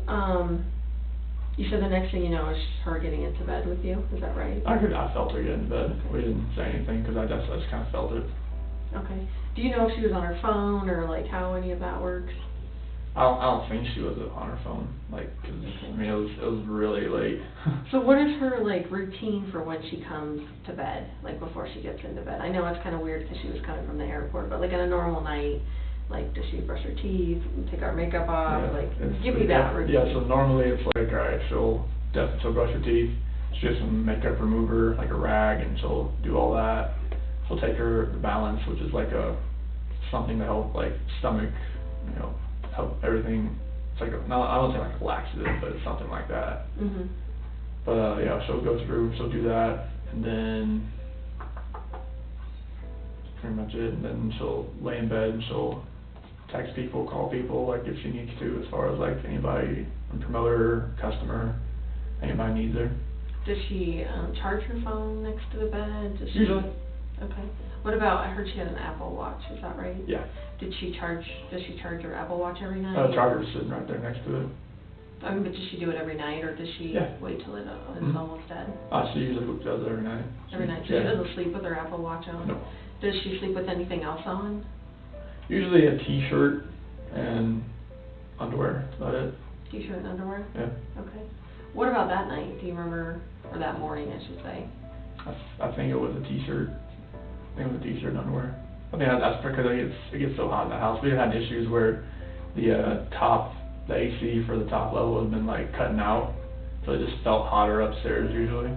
You said the next thing you know is her getting into bed with you, is that right? I felt her get into bed. We didn't say anything because I just kind of felt it. Okay. Do you know if she was on her phone or like how any of that works? I don't think she was on her phone, like, 'cause, I mean, it was really late. So what is her, like, routine for when she comes to bed, like, before she gets into bed? I know it's kind of weird because she was coming from the airport, but, like, on a normal night, like, does she brush her teeth, take her makeup off, Yeah, like, give me that routine. Yeah, so normally it's like, alright, she'll brush her teeth, she'll do some makeup remover, like a rag, and she'll do all that. She'll take her balance, which is like something to help, like, stomach, you know, help everything. It's like I don't say like a laxative, but it's something like that. Mhm. But yeah, she'll do that, and then that's pretty much it. And then she'll lay in bed and she'll text people, call people, like if she needs to, as far as like anybody, a promoter, customer, anybody needs her. Does she charge her phone next to the bed? Does she? Usually. Okay. What about, I heard she had an Apple Watch, is that right? Yeah. Does she charge her Apple Watch every night? Charger's sitting right there next to it. But does she do it every night, or does she wait till it is almost dead? She usually does it every night. Every night? So she doesn't sleep with her Apple Watch on? No. Does she sleep with anything else on? Usually a t-shirt and underwear, that's about it. T-shirt and underwear? Yeah. Okay. What about that night? Do you remember, or that morning, I should say? I think it was a t-shirt. I think it was a t-shirt and underwear. I think that's because it gets so hot in the house. We've had issues where the AC for the top level has been like cutting out, so it just felt hotter upstairs usually.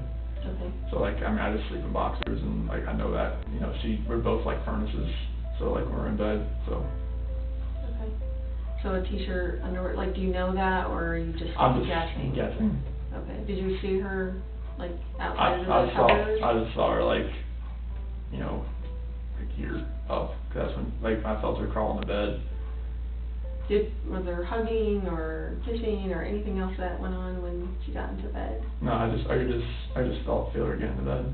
Okay. So like, I mean, I just sleep in boxers, and like I know that, you know, we're both like furnaces, so like when we're in bed, so. Okay. So a t-shirt, underwear, like, do you know that, or are you just I'm just guessing? guessing. Okay. Did you see her, like, outside of the covers? I just saw her like, you know, like here up, 'cause that's when like I felt her crawl in the bed. Was there hugging or kissing or anything else that went on when she got into bed? No, I just feel her get into bed.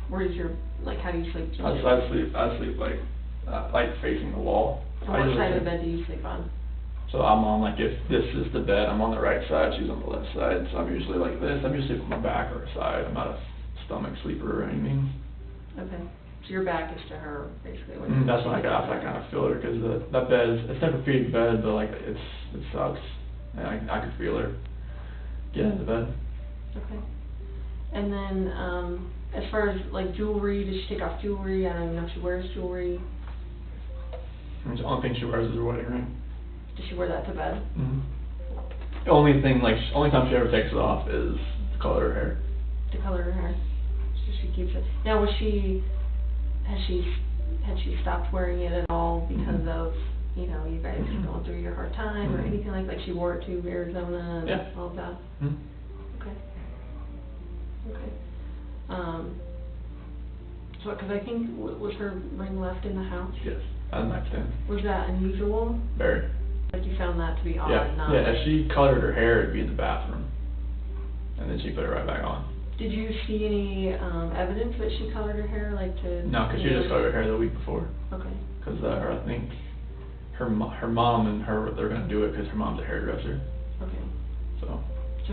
Where's your, like, how do you sleep? I sleep like facing the wall. And what side of the bed do you sleep on? So I'm on, like, if this is the bed, I'm on the right side, she's on the left side, so I'm usually like this. I'm usually on my back or side. I'm not a stomach sleeper or anything. Okay. So your back is to her, basically. That's when I kind of feel her, because that bed it's a Tempur-Pedic bed, but like it sucks, and I could feel her get into bed. Okay. And then as far as like jewelry, does she take off jewelry? I don't even know if she wears jewelry. The only thing she wears is her wedding ring. Does she wear that to bed? The only time she ever takes it off is to color her hair. To color her hair. So she keeps it. Now, had she stopped wearing it at all because of, you know, you guys going through your hard time or anything like that? She wore it to Arizona and all of that? Okay. So, because I think, was her ring left in the house? Yes, on the nightstand. Was that unusual? Very. Like you found that to be odd? Yeah, if she colored her hair, it'd be in the bathroom, and then she put it right back on. Did you see any evidence that she colored her hair, like to? No, because she just colored her hair the week before. Okay. Because I think her mom and her, they're gonna do it because her mom's a hairdresser. Okay. So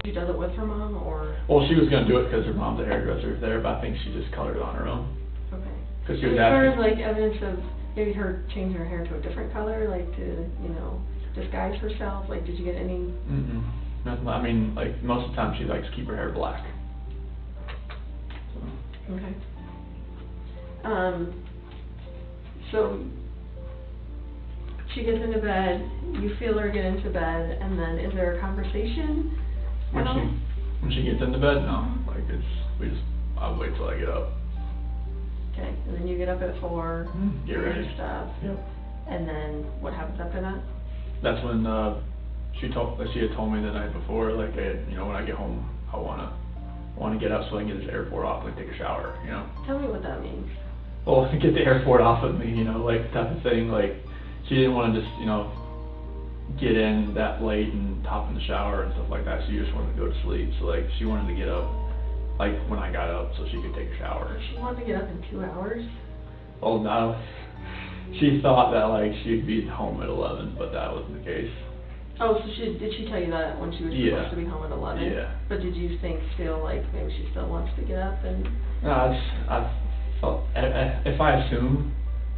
she does it with her mom, or? Well, she was gonna do it because her mom's a hairdresser there, but I think she just colored it on her own. Okay. Because she was asking. As far as like evidence of maybe her changing her hair to a different color, like to, you know, disguise herself, like did you get any? Nothing. I mean, like most of the time she likes to keep her hair black. Okay. So she gets into bed, you feel her get into bed, and then is there a conversation at all? When she gets into bed, no. Like I wait till I get up. Okay, and then you get up at 4, get ready, stuff. Yep. And then what happens after that? That's when she had told me the night before, like, you know, when I get home, I want to get up so I can get this airport off, like take a shower, you know. Tell me what that means. Well, get the airport off of me, you know, like type of thing. Like she didn't want to just, you know, get in that late and hop in the shower and stuff like that. She just wanted to go to sleep. So like she wanted to get up, like when I got up, so she could take a shower. She wanted to get up in 2 hours? Well, no. She thought that like she'd be home at 11, but that wasn't the case. Oh, so did she tell you that when she was Yeah. supposed to be home at 11? Yeah. But did you think still, like, maybe she still wants to get up and... No, I felt, if I assume,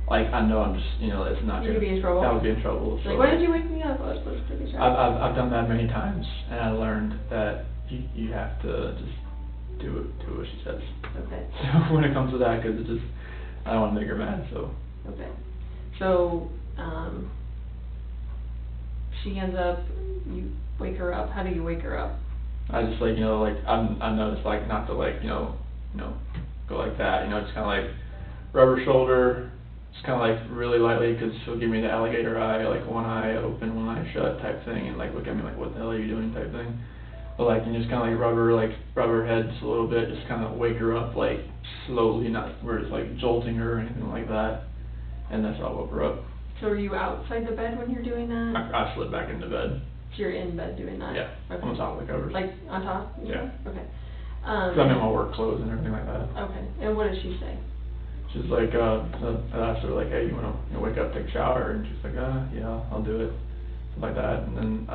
like, I know I'm just, it's not You'd gonna. be in trouble? That would be in trouble, so. Like, why did you wake me up? I was supposed to take a shower. I've done that many times, and I learned that you have to just do what she says. Okay. So when it comes to that, because I don't want to make her mad, so. Okay. So, she ends up, you wake her up. How do you wake her up? I just like, I noticed like not to like, go like that, just kind of like rub her shoulder, just kind of like really lightly, because she'll give me the alligator eye, like one eye open, one eye shut type thing, and like look at me like, what the hell are you doing type thing. But like, you just kind of like rub her head just a little bit, just kind of wake her up like slowly, not where it's like jolting her or anything like that, and that's how I woke her up. So are you outside the bed when you're doing that? I slid back into bed. So you're in bed doing that? Yeah, Okay. on top of the covers. Like, on top? Yeah. Okay. 'Cause I'm in my work clothes and everything like that. Okay, and what did she say? She's like, I asked her like, hey, you wanna wake up, take a shower? And she's like, yeah, I'll do it, something like that. And then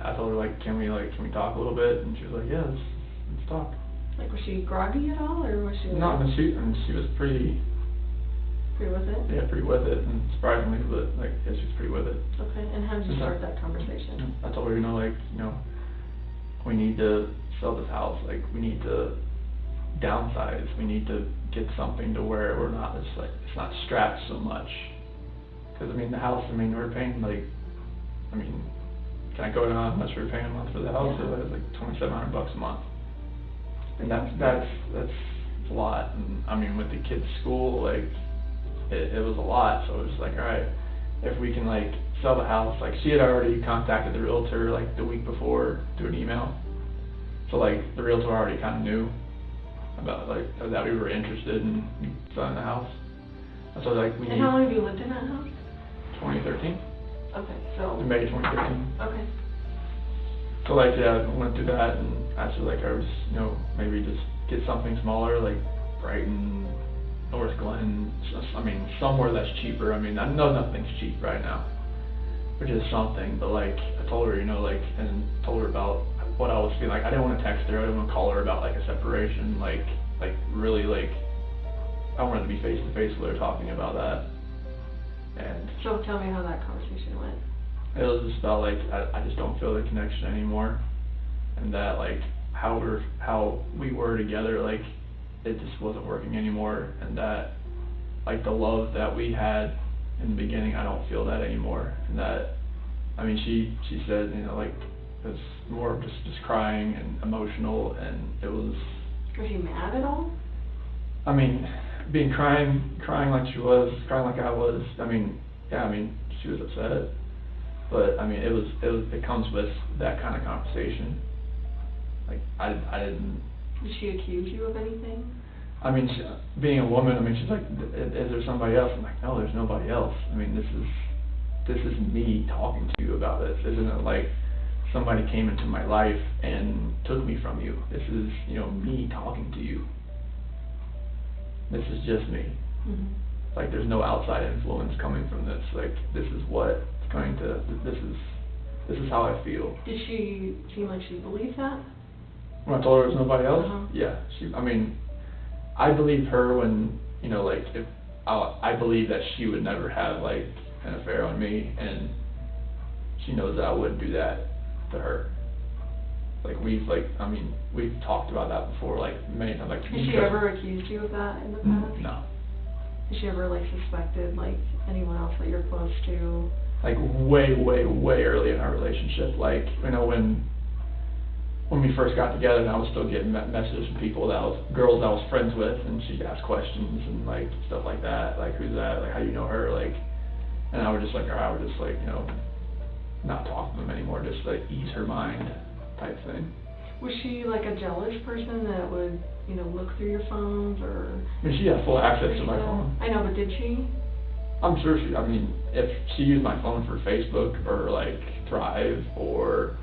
I told her like, can we talk a little bit? And she was like, yeah, let's talk. Like, was she groggy at all, or was she? No, I mean, she was pretty. Pretty with it? Yeah, pretty with it, and surprisingly, but like, yeah, she was pretty with it. Okay, and how did you start that conversation? I told her, we need to sell this house, like, we need to downsize, we need to get something to where we're not, it's not strapped so much. Cause I mean, the house, we're paying like, can I go down how much we're paying a month for the house? Yeah. It was like $2,700 a month. And that's a lot, and with the kids' school, like, it was a lot, so it was like, alright, if we can like sell the house, like she had already contacted the realtor like the week before through an email, so like the realtor already kind of knew about like that we were interested in selling the house, and so like we. And how long have you lived in that house? 2013. Okay, so. In May 2013. Okay. So like, yeah, I went through that, and actually like I was, maybe just get something smaller, like Brighton, North Glen, somewhere that's cheaper. I know nothing's cheap right now, but just something. But like, I told her, and told her about what I was feeling. Like, I didn't want to text her, I didn't want to call her about like a separation, like really like, I wanted to be face to face with her talking about that. And so tell me how that conversation went. It was just about like, I just don't feel the connection anymore, and that like how we were together, like, it just wasn't working anymore, and that like the love that we had in the beginning, I don't feel that anymore. And that, she said, like, it was more of just crying and emotional, and it was. Was she mad at all? Being crying like she was, crying like I was. She was upset, but it comes with that kind of conversation. Like, I didn't. Did she accuse you of anything? Being a woman, she's like, is there somebody else? I'm like, no, there's nobody else. This is me talking to you about this. Isn't it like somebody came into my life and took me from you? This is, me talking to you. This is just me. Mm-hmm. Like, there's no outside influence coming from this. Like, this is this is how I feel. Did she seem like she believed that? When I told her there's nobody else? Uh-huh. Yeah. I believed her when, if I believe that she would never have like an affair on me, and she knows that I wouldn't do that to her. Like, we've talked about that before, like, many times. Like, has she ever accused you of that in the past? No. Has she ever like suspected like anyone else that you're close to? Like, way early in our relationship, like, when we first got together, and I was still getting messages from girls I was friends with, and she'd ask questions and like stuff like that, like, who's that, like, how do you know her, like, and I would just like, not talk to them anymore, just like ease her mind type thing. Was she like a jealous person that would, look through your phones, or? She had full access to my phone. I know, but did she? I'm sure she, if she used my phone for Facebook or like Thrive or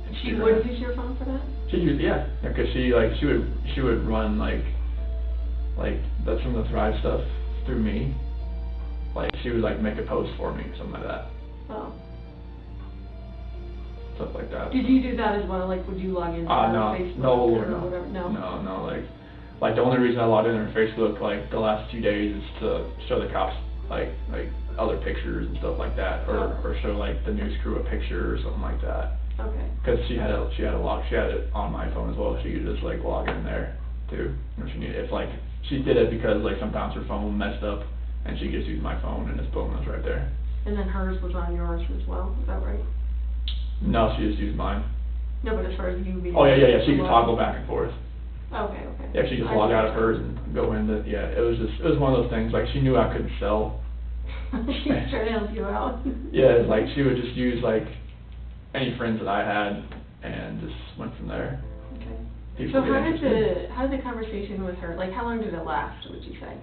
Instagram. She would use your phone for that? She used, yeah, because she would run like some of the Thrive stuff through me. Like, she would like make a post for me, something like that. Oh. stuff like that. Did you do that as well? Like, would you log into No, Facebook no, or no, whatever? no, like the only reason I logged in on Facebook, like, the last 2 days is to show the cops, like, other pictures and stuff like that, or show, like, the news crew a picture or something like that. Okay. Cause she had it on my phone as well, she could just, like, log in there, too, if she needed, it's like, she did it because, like, sometimes her phone messed up, and she just used my phone, and it's boom, it's right there. And then hers was on yours as well, is that right? No, she just used mine. No, but as far as you being. Oh, yeah, she could toggle back and forth. Okay. Yeah, she just logged out of hers and go into, it was one of those things, like, she knew I couldn't sell. She's trying to help you out. Yeah, it's like, she would just use, like, any friends that I had, and just went from there. Okay. People So get how did the conversation with her, like, how long did it last, would you say?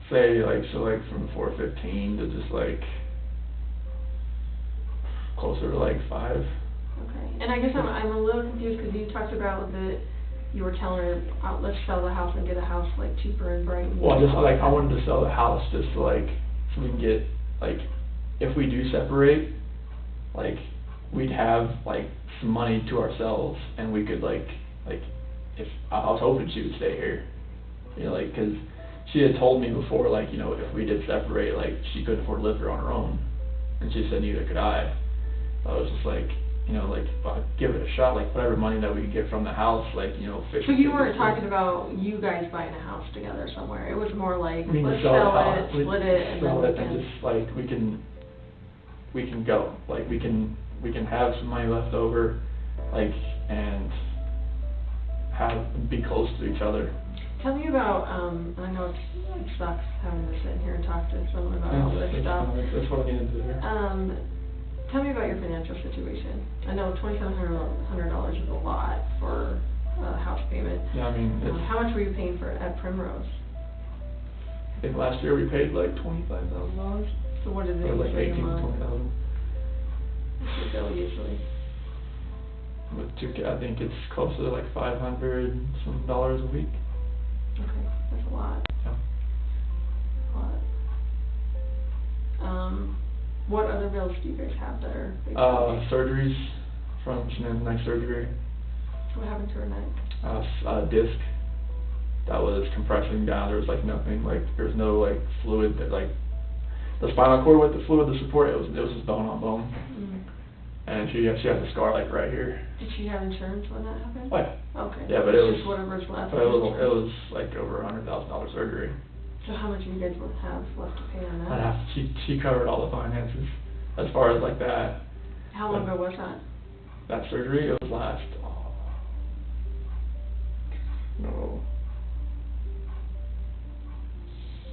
Say, like, from 4:15 to just, like, closer to, like, 5. Okay, and I guess I'm a little confused, because you talked about that you were telling her, let's sell the house and get a house, like, cheaper in Brighton. Well, just, like, I wanted to sell the house just to, like, so we can get, like, if we do separate, like, we'd have, like, some money to ourselves, and we could, like, if, I was hoping she would stay here. You know, like, 'cause she had told me before, like, you know, if we did separate, like, she couldn't afford to live here on her own, and she said neither could I. I was just like, you know, like, give it a shot, like, whatever money that we could get from the house, like, you know, So you weren't talking about you guys buying a house together somewhere, it was more like, I mean, let's sell the sell house, it, split it, and then sell we it, and can. just, like, we can go, like, we can have some money left over, like, and be close to each other. Tell me about, I know it sucks having to sit in here and talk to someone about all this stuff. That's what I needed to do here. Tell me about your financial situation. I know $2,700 is a lot for a house payment. Yeah, I mean, How much were you paying for at Primrose? I think last year we paid like $25,000. So what is it Or like usually a 18 to month? 20,000. What's your bill usually? With I think it's closer to like $500 some dollars a week. Okay, that's a lot. Yeah. A lot. What other bills do you guys have that are big? Surgeries from neck surgery. What happened to her neck? Disc that was compressing down. There was like nothing, like there was no like fluid that like the spinal cord with the fluid to support it was just bone on bone. Mm. And she has a scar like right here. Did she have insurance when that happened? Oh yeah. Okay. Yeah, but It's it was just whatever's left. But it was like over $100,000 surgery. So how much do you guys have left to pay on I'd that? have she covered all the finances as far as like that. How long ago was that? That surgery, it was last, no,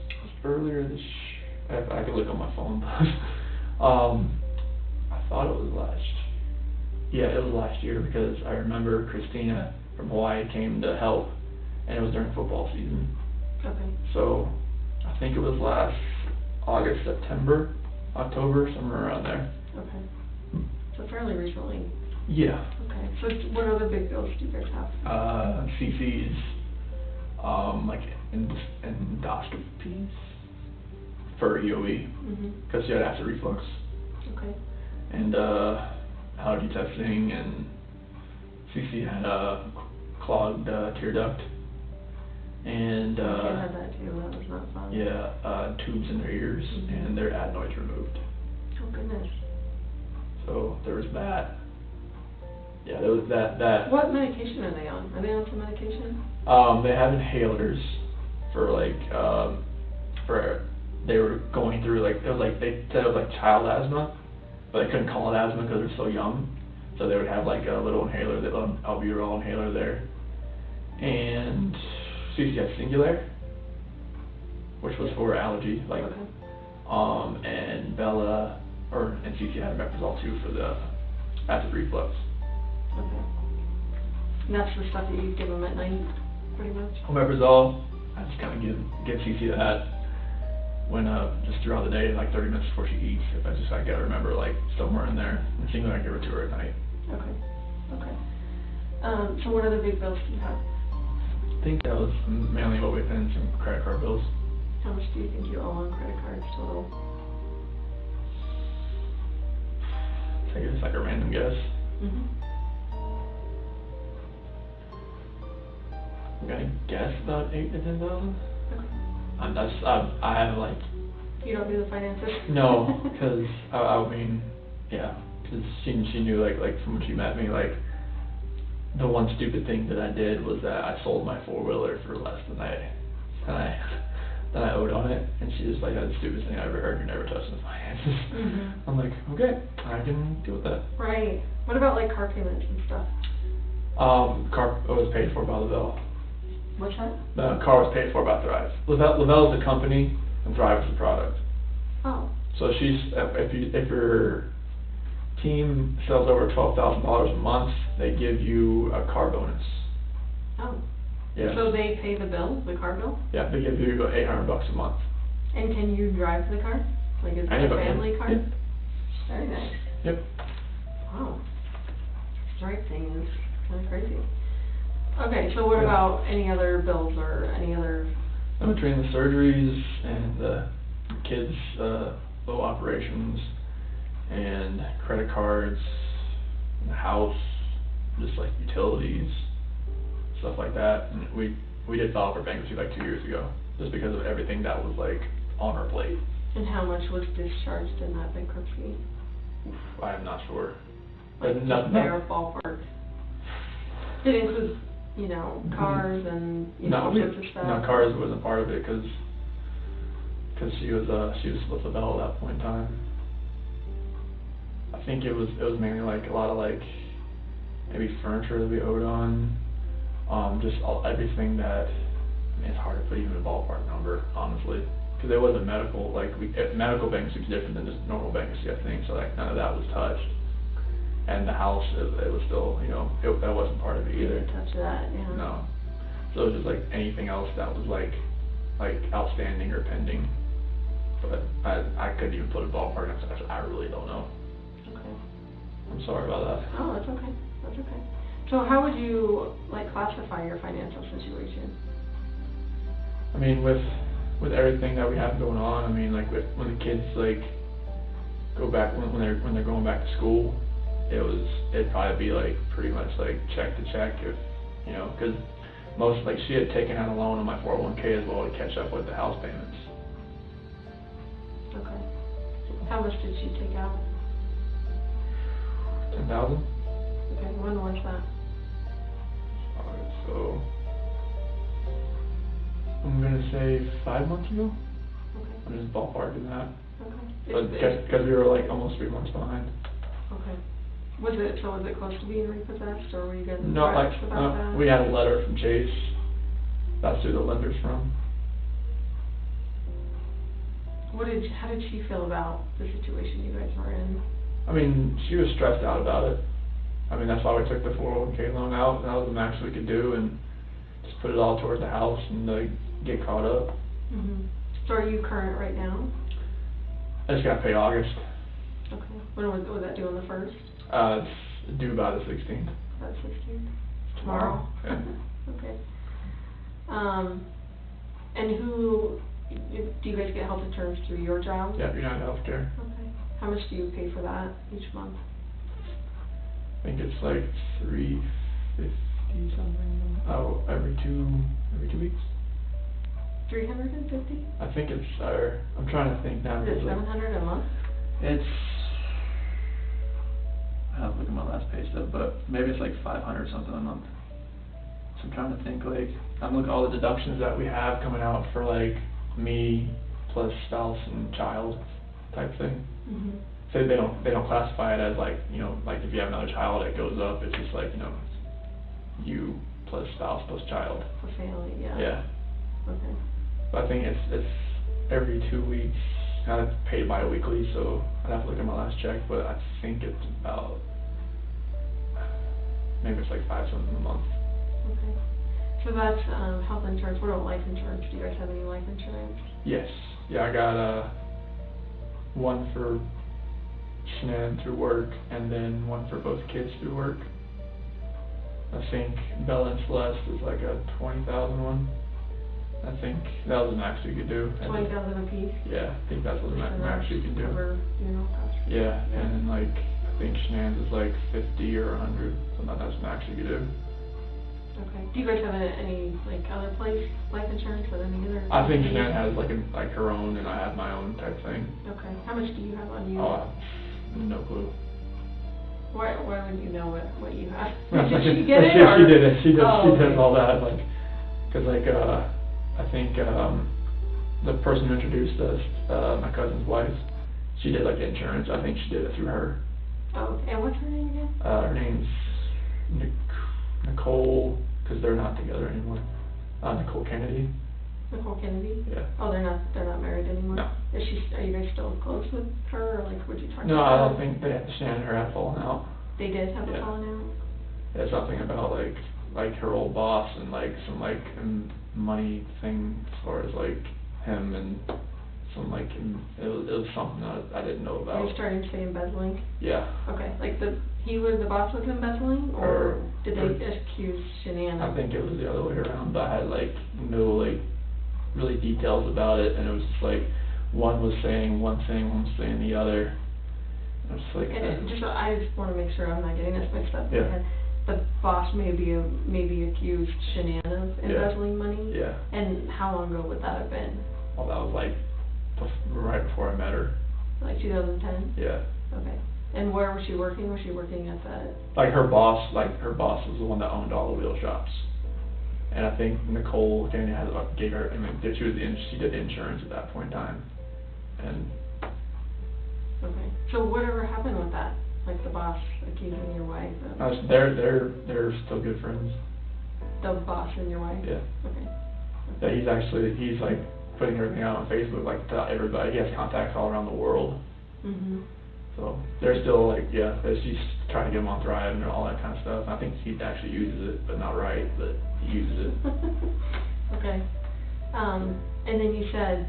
it was earlier this, I could look on my phone, I thought it was it was last year, because I remember Christina from Hawaii came to help, and it was during football season. Okay. So, I think it was last August, September, October, somewhere around there. Okay. So fairly recently. Yeah. Okay. So what other big bills do you guys have? CC's, like endoscopies for EOE, because she had acid reflux. Okay. And allergy testing, and CC had a clogged tear duct. And I had that too, that was not fun. yeah, tubes in their ears, and their adenoids removed. Oh goodness. So there was that. Yeah, there was that. What medication are they on? Are they on some medication? They have inhalers for like they were going through like, it was like, they said it was like child asthma, but they couldn't call it asthma because they're so young. So they would have like a little inhaler, that albuterol inhaler there. And CC had Singulair, which was for allergy, like, Okay. and and CC had Omeprazole too for the acid reflux. Okay. And that's the stuff that you give them at night, pretty much? Omeprazole, I just kind of give CC that when, just throughout the day, like 30 minutes before she eats, if I gotta remember, like, somewhere in there. And Singulair, I give it to her at night. Okay. Okay. So what other big bills do you have? I think that was mainly what we've been, some credit card bills. How much do you think you owe on credit cards total? take just like a random guess. Mhm. I'm gonna guess about 8 to 10,000. Okay. I have like, You don't do the finances? no, cause I mean, yeah, cause she knew like from when she met me, like, the one stupid thing that I did was that I sold my 4-wheeler for less than I owed on it, and she just like, that's the stupidest thing I ever heard, you're never touching the finances. Mhm. I'm like, okay, I can deal with that. Right. What about like car payments and stuff? Car was paid for by Lavelle. What's that? The car was paid for by Thrive. Lavelle's the company, and Thrive is the product. Oh. So if your team sells over $12,000 a month, they give you a car bonus. Oh. Yeah. So they pay the bill, the car bill? Yeah, they give you $800 a month. And can you drive the car? Like, is it a Anybody. family car? Yep. Very nice. Yep. Wow. Stripe thing is kinda crazy. Okay, so what Yeah. about any other bills or any other? In between the surgeries and the kids' little operations and credit cards, and the house, just like utilities, stuff like that. And we did file for bankruptcy like 2 years ago, just because of everything that was like on our plate. And how much was discharged in that bankruptcy? I am not sure. Like, But just bare ballpark. Did it include, you know, Mhm. cars and, you No, know, all sorts of stuff? no, cars wasn't part of it, cause she was with Lavelle at that point in time. I think it was mainly like a lot of like, maybe furniture that we owed on, just everything that, I mean, it's hard to put even a ballpark number, honestly. Cause it wasn't medical, like medical bankruptcy is different than just normal bankruptcy, I think, so like none of that was touched. And the house, it was still, you know, that wasn't part of it You either. didn't touch that, yeah. No. So it was just like anything else that was like outstanding or pending. But I couldn't even put a ballpark on it, I really don't know. Okay. I'm sorry about that. Oh, that's okay, that's okay. So how would you, like, classify your financial situation? I mean, with everything that we have going on, I mean, like when the kids like go back, when they're going back to school, it'd probably be like pretty much like check to check, if, you know, cause like she had taken out a loan on my 401k as well to catch up with the house payments. Okay. How much did she take out? 10,000? Okay, when was that? So I'm gonna say 5 months ago. Okay, I'm just ballparking that. okay. Because we were like almost 3 months behind. Okay. Was it close to being repossessed, or were you getting No, like, threats about that? we had a letter from Chase. That's who the lender's from. How did she feel about the situation you guys were in? I mean, she was stressed out about it. I mean, that's why we took the 401k loan out. That was the max we could do, and just put it all towards the house and get caught up. Mhm. So are you current right now? I just got paid August. Okay. When was that due, on the 1st? It's due by the 16th. About 16th? Tomorrow. Yeah. Okay. And do you guys get health insurance through your job? Yeah, United Healthcare. Okay. How much do you pay for that each month? I think it's like $350 something. Oh, every two weeks. 350? I think it's I'm trying to think now. Is it It's like- 700 a month? It's, I have to look at my last pay stub, but maybe it's like 500 something a month. So I'm trying to think, like, I'm looking at all the deductions that we have coming out for like me plus spouse and child type thing. Mhm. So they don't classify it as like, you know, like if you have another child, it goes up. It's just like, you know, you plus spouse plus child. For family, yeah. Yeah. Okay. But I think it's every 2 weeks. Kind of paid bi-weekly, so I'd have to look at my last check, but I think it's about, maybe it's like 5 something a month. Okay. So that's health insurance. What about life insurance? Do you guys have any life insurance? Yes. Yeah, I got one for Shanann through work, and then one for both kids through work. I think Bella and Celeste is like a 20,000 one. I think that was the max you could do. 20,000 a piece? Yeah, I think that's what the max you can do. Cover funeral costs. Yeah, and then like, I think Shenan's is like 50 or 100, so that's max you could do. Okay. Do you guys have any like other place life insurance with any other? I think companies? Shenan has like her own, and I have my own type thing. Okay. How much do you have on you? Oh, no clue. Why would you know what you have? No, Did she get it? She did it. She did. Oh, she did okay. all that. Like, cause like I think the person who introduced us, my cousin's wife, she did like insurance. I think she did it through her. Oh, and what's her name again? Her name's Nicole, cause they're not together anymore. Nicole Kennedy. Nicole Kennedy? Yeah. Oh, they're not married anymore? No. Are you guys still close with her, or like, would you talk to her? No, I don't think Shannon and her had fallen out. They did have a Yeah. falling out? Yeah, something about like her old boss and like some like money thing as far as like him and some like it was something that I didn't know Are you about. starting to say embezzling? Yeah. Okay, like the boss was embezzling, or did they accuse Shanann? I think it was the other way around, but I had like no like really details about it, and it was just like one was saying one thing, one was saying the other. I was like, And I just wanna make sure I'm not getting this mixed up in Yeah. my head. The boss maybe accused Shanann of embezzling money? yeah. And how long ago would that have been? Well, that was like right before I met her. Like 2010? Yeah. Okay. And where was she working? Was she working at the... Like her boss was the one that owned all the wheel shops. And I think Nicole Kennedy gave her, she did insurance at that point in time. And Okay. So whatever happened with that? Like the boss accusing your wife of... they're still good friends. The boss and your wife? Yeah. Okay. Yeah, he's like putting everything out on Facebook, like to everybody. He has contacts all around the world. Mhm. So they're still like, yeah, she's trying to get him on Thrive and all that kind of stuff. I think he actually uses it, but not right, but he uses it. Okay. And then you said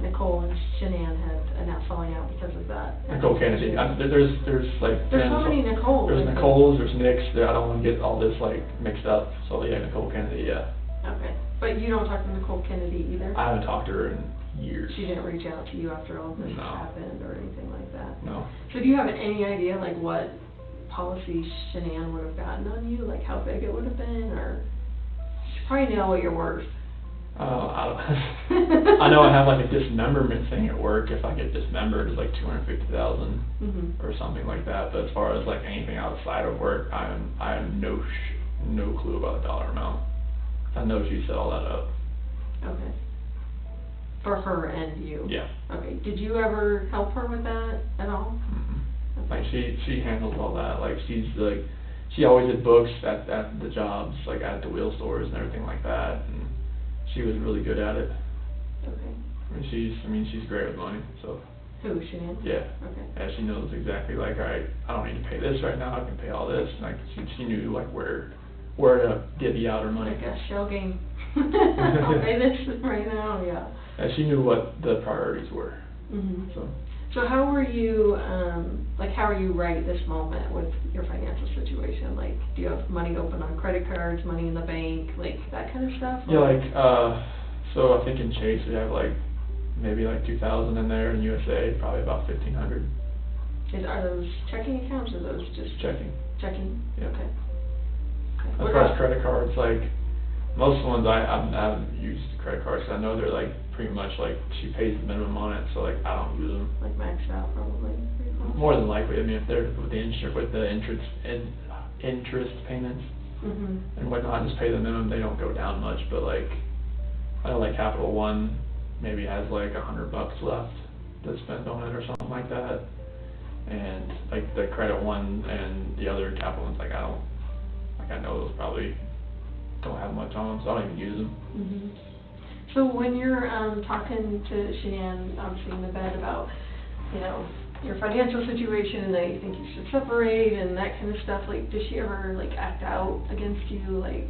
Nicole and Shanann had an falling out because of that. Nicole Kennedy. There's like There's so many Nicoles. There's Nicole's, there's Nick's. I don't want to get all this like mixed up. So yeah, Nicole Kennedy. Yeah. Okay. But you don't talk to Nicole Kennedy either? I haven't talked to her in years. She didn't reach out to you after all this No. happened or anything like that? No. So do you have any idea like what policy Shanann would have gotten on you? Like how big it would have been, or you probably know what you're worth. I don't. I know I have like a dismemberment thing at work. If I get dismembered, it's like $250,000 Mhm. or something like that. But as far as like anything outside of work, I have no clue about the dollar amount. I know she set all that up. Okay. For her and you? Yeah. Okay. Did you ever help her with that at all? Mm-hmm. Like she handles all that. Like she always did books at the jobs, like at the wheel stores and everything like that. And she was really good at it. Okay. She's great with money. So. Who, Shanann? Yeah. Okay. Yeah, she knows exactly like, alright, I don't need to pay this right now. I can pay all this. Like she knew like where to divvy out her money. Like a shell game. I'll pay this right now, yeah. And she knew what the priorities were. Mhm. So how are you, how are you right this moment with your financial situation? Like, do you have money open on credit cards, money in the bank, like that kind of stuff? yeah, like so I think in Chase we have like maybe like 2,000 in there. In USA probably about 1,500. Are those checking accounts or those just Checking. checking? Yeah. Okay. As What far as about- credit cards, like most of the ones I haven't used credit cards 'cause I know they're like pretty much like she pays the minimum on it, so like I don't use them. Like maxed out probably. More than likely, I mean, if they're with the interest payments Mhm. and whatnot, just pay the minimum, they don't go down much, but like, I know like Capital One maybe has like $100 left to spend on it or something like that. And like the Credit One and the other Capital Ones, like I know those probably don't have much on them, so I don't even use them. Mhm. So when you're talking to Shanann, obviously in the bed about, your financial situation and that you think you should separate and that kind of stuff, like, does she ever like act out against you, like,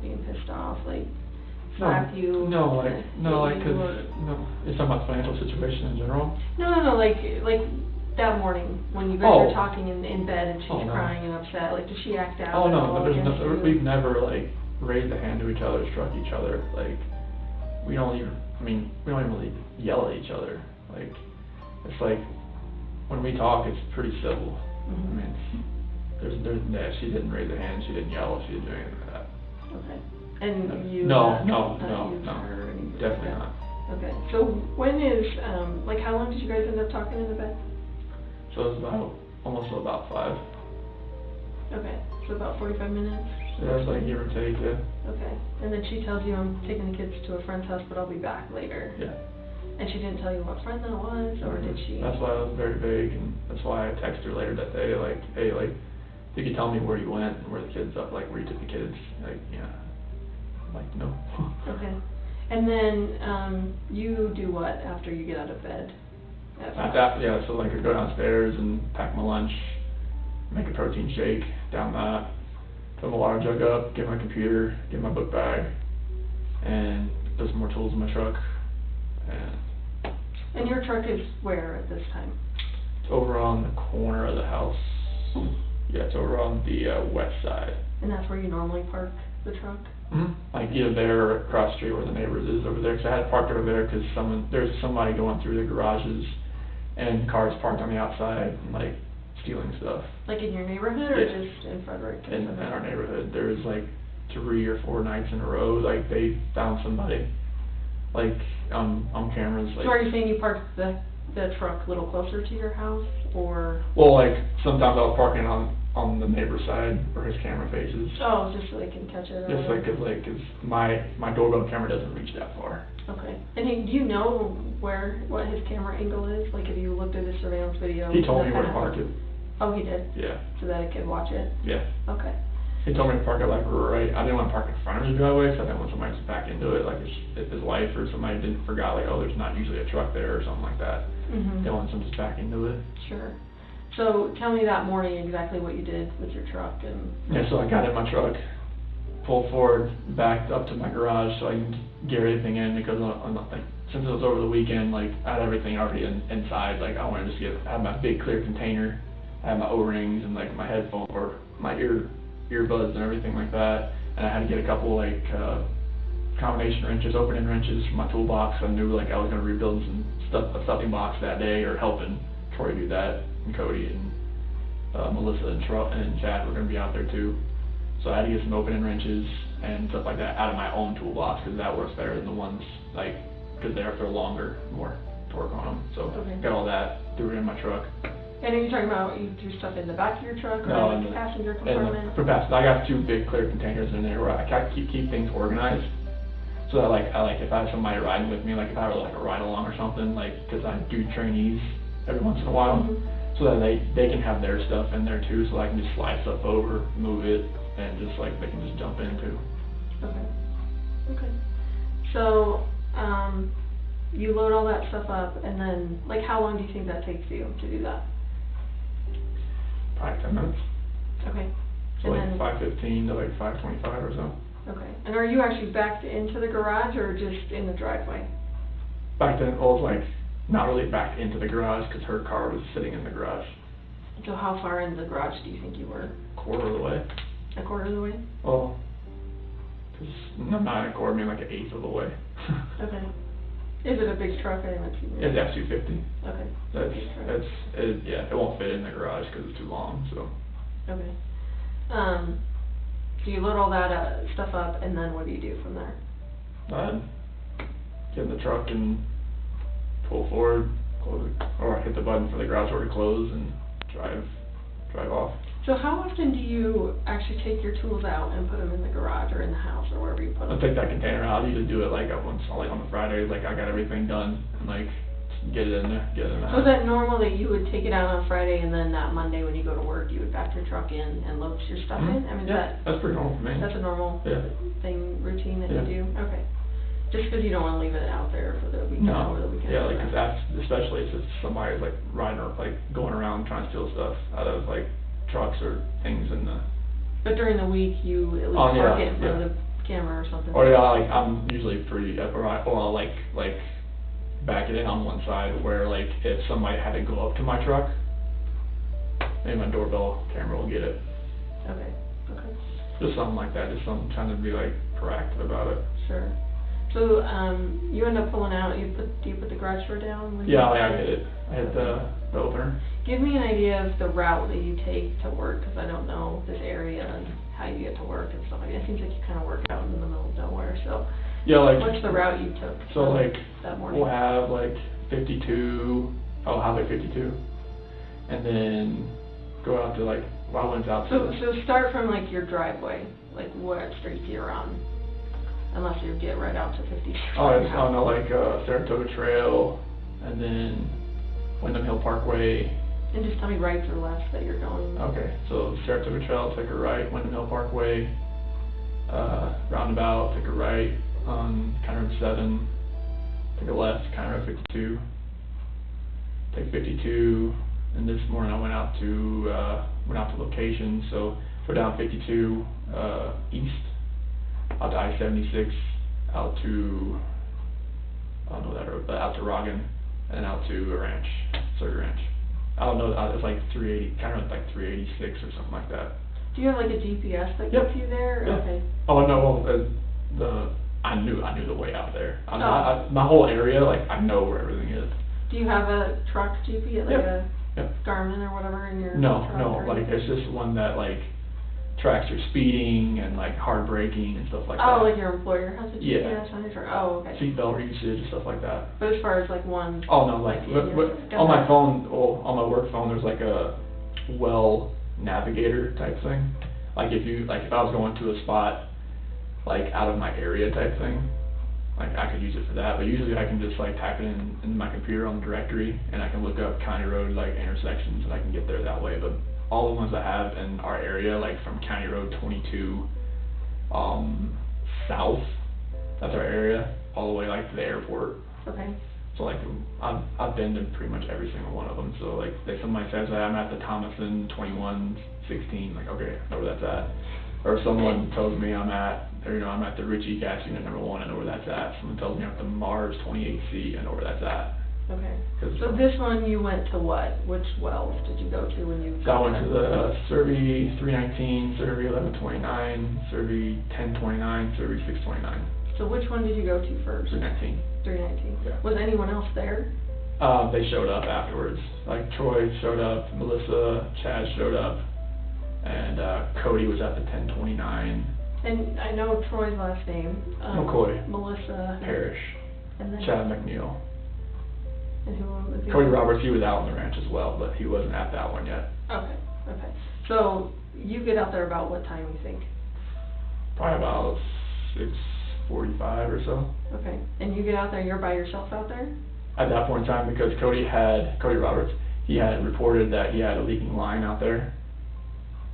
being pissed off, like slap you? No, hit cause, you, or- no, it's talking about financial situation in general. No, like that morning when you guys Oh. were talking in bed and she's Oh, no. crying and upset, like, does she act out? Oh, at no, all there's against you? we've never like raised a hand to each other, struck each other, like, we don't even really yell at each other, like, it's like, when we talk, it's pretty civil. I Mhm. mean, yeah, she didn't raise a hand, she didn't yell, she didn't do anything like that. Okay. And you? No, not no, used no, her or anything like definitely that? not. Okay, so when is, like, how long did you guys end up talking in the bed? So it was almost about 5. Okay, so about 45 minutes? Yeah, it was like give or take, yeah. Okay, and then she tells you, I'm taking the kids to a friend's house, but I'll be back later. Yeah. And she didn't tell you what friend that was, or did she? That's why I was very vague, and that's why I texted her later that day, like, hey, like, if you could tell me where you went, and where the kids up, like, where you took the kids, like, yeah. I'm like, no. Okay, and then, you do what after you get out of bed? At At 5? that, yeah, so like I go downstairs and pack my lunch, make a protein shake, down that, fill my water jug up, get my computer, get my book bag, and put some more tools in my truck, and And your truck is where at this time? it's over on the corner of the house. Yeah, it's over on the west side. And that's where you normally park the truck? Mm-hmm. Like either there or across the street where the neighbors is over there, 'cause I had it parked over there 'cause there's somebody going through the garages and cars parked on the outside and like stealing stuff. Like in your neighborhood, or Yeah. just in Frederick? In our neighborhood, there was like 3 or 4 nights in a row, like they found somebody, like on cameras, like. So are you saying you parked the truck a little closer to your house, or? Well, like sometimes I was parking on the neighbor's side where his camera faces. Oh, just so they can catch it? or Just like, whatever. 'cause my doorbell camera doesn't reach that far. Okay, and do you know what his camera angle is? Like, if you looked at his surveillance video? He told me that where to kinda- park it. Oh, he did? Yeah, So that it could watch it? yeah. Okay, He told me to park it like right, I didn't want to park in front of the driveway, so I didn't want somebody to back into it, like if his wife or somebody didn't forgot, like, oh, there's not usually a truck there or something like that. mhm. They want someone to back into it. Sure. So tell me that morning exactly what you did with your truck and. Yeah, so I got in my truck, pulled forward, backed up to my garage so I can get everything in, because like, since it was over the weekend, like, I had everything already inside, like, I wanted to just I had my big clear container, I had my O-rings and like my headphone, or my earbuds and everything like that, and I had to get a couple like, combination wrenches, opening wrenches from my toolbox. I knew like I was gonna rebuild a stuffing box that day, or helping Troy do that, and Cody and Melissa and Chad were gonna be out there too. So I had to get some opening wrenches and stuff like that out of my own toolbox, because that works better than the ones like, because they're longer, more torque on them. So Okay. got all that, threw it in my truck. And are you talking about you threw stuff in the back of your truck, or No, in in the the- passenger And compartment? for passenger, I got 2 big clear containers in there where I keep things organized. So that like, if I have somebody riding with me, like if I were like a ride along or something, like, cause I do trainees every once in a while. Mhm. So that they can have their stuff in there too, so I can just slide stuff over, move it, and just like, they can just jump in too. Okay. Okay. So, you load all that stuff up, and then, like, how long do you think that takes you to do that? Probably 10 minutes. Okay. So And like then- 5:15 to like 5:25 or so. Okay. And are you actually backed into the garage, or just in the driveway? Back then, I was like, not really back into the garage, cause her car was sitting in the garage, So how far in the garage do you think you were? quarter of the way. A quarter of the way? Well, cause not a quarter, I mean like an eighth of the way. Okay. Is it a big truck? I didn't see. It's F-250. Okay. That's, Big truck. yeah, it won't fit in the garage because it's too long, so. Okay. So you load all that stuff up, and then what do you do from there? I'd get in the truck and pull forward, close it, or I hit the button for the garage door to close and drive off. So how often do you actually take your tools out and put them in the garage or in the house or wherever you put them? I'll take that container out, I usually do it like once, like on the Friday, like I got everything done, and like, get it in there, get it in the So house. is that normal that you would take it out on Friday, and then that Monday when you go to work, you would back your truck in and load your stuff in? I mean, Yeah, that's pretty normal for me. that's a normal Yeah. routine that Yeah. you do? Okay. Just because you don't want to leave it out there for the weekend, No, over the weekend? yeah, like, or 'cause that's, especially if it's somebody like riding or like going around trying to steal stuff out of like trucks or things in the, But during the week, you at least Oh, yeah, park it in front yeah. of the camera or something? or yeah, like, I'm usually pretty, or I'll like back it in on one side where like if somebody had to go up to my truck, maybe my doorbell camera will get it. Okay, okay, Just something like that, just something, trying to be like proactive about it. sure. So, you end up pulling out, do you put the garage door down? when you- Yeah, like I hit it. I hit the opener. Give me an idea of the route that you take to work, because I don't know this area and how you get to work and stuff like that. It seems like you kind of work out in the middle of nowhere, so. Yeah, like. What's the route you took? So like, that morning? we'll have like 52, I'll have like 52. And then go out to like, well, I went out to. So start from like your driveway, like what street you're on, unless you get right out to 52. Oh, it's on the like, Saratoga Trail, and then Wyndham Hill Parkway. And just tell me rights or lefts that you're going. Okay, so Saratoga Trail, take a right, Wyndham Hill Parkway, roundabout, take a right on County Road 7, take a left, County Road 52, take 52, and this morning I went out to location, so we're down 52, east, out to I-76, out to, I don't know that road, but out to Rogan, and out to a ranch, Surrey Ranch. I don't know, it's like 380, kind of like 386 or something like that. Do you have like a GPS that Yep. gets you there? Yeah. Okay. Oh, no, well, I knew the way out there. My whole area, like, I know where everything is. Do you have a truck GPS, like Yep. a Yep. Garmin or whatever in your No, truck? no, or like, anything? it's just one that, like, tracks your speeding and, like, hard braking and stuff like that. Oh, like your employer has a Yeah. GPS on your truck? Oh, okay. Seatbelt usage and stuff like that. But as far as like one. Oh, no, like, Yeah, yeah. on my phone, well, on my work phone, there's like a well navigator type thing. Like if I was going to a spot, like out of my area type thing, like I could use it for that, but usually I can just like type it in my computer on the directory, and I can look up county road, like intersections, and I can get there that way. But all the ones I have in our area, like from County Road 22, south, that's our area, all the way like to the airport. Okay. So like, I've been to pretty much every single one of them, so like, if somebody says that I'm at the Thomason 2116, like, okay, I know where that's at. Or someone tells me I'm at the Ritchie Gas Unit #1, I know where that's at. Someone tells me I'm at the Mars 28C, I know where that's at. Okay. 'Cause, So this one you went to what? Which wells did you go to when you? So I went to the Survey 319, Survey 1129, Survey 1029, Survey 629, So which one did you go to first? 319. 319. Yeah. Was anyone else there? They showed up afterwards. Like Troy showed up, Melissa, Chad showed up, and Cody was at the 1029. And I know Troy's last name. McCoy. Melissa. Parrish. And then. Chad McNeil. And who was the Cody other? Roberts, he was out on the ranch as well, but he wasn't at that one yet. Okay. Okay. So you get out there about what time you think? Probably about 6:45 or so. Okay. And you get out there, you're by yourself out there? At that point in time, because Cody Roberts, he had reported that he had a leaking line out there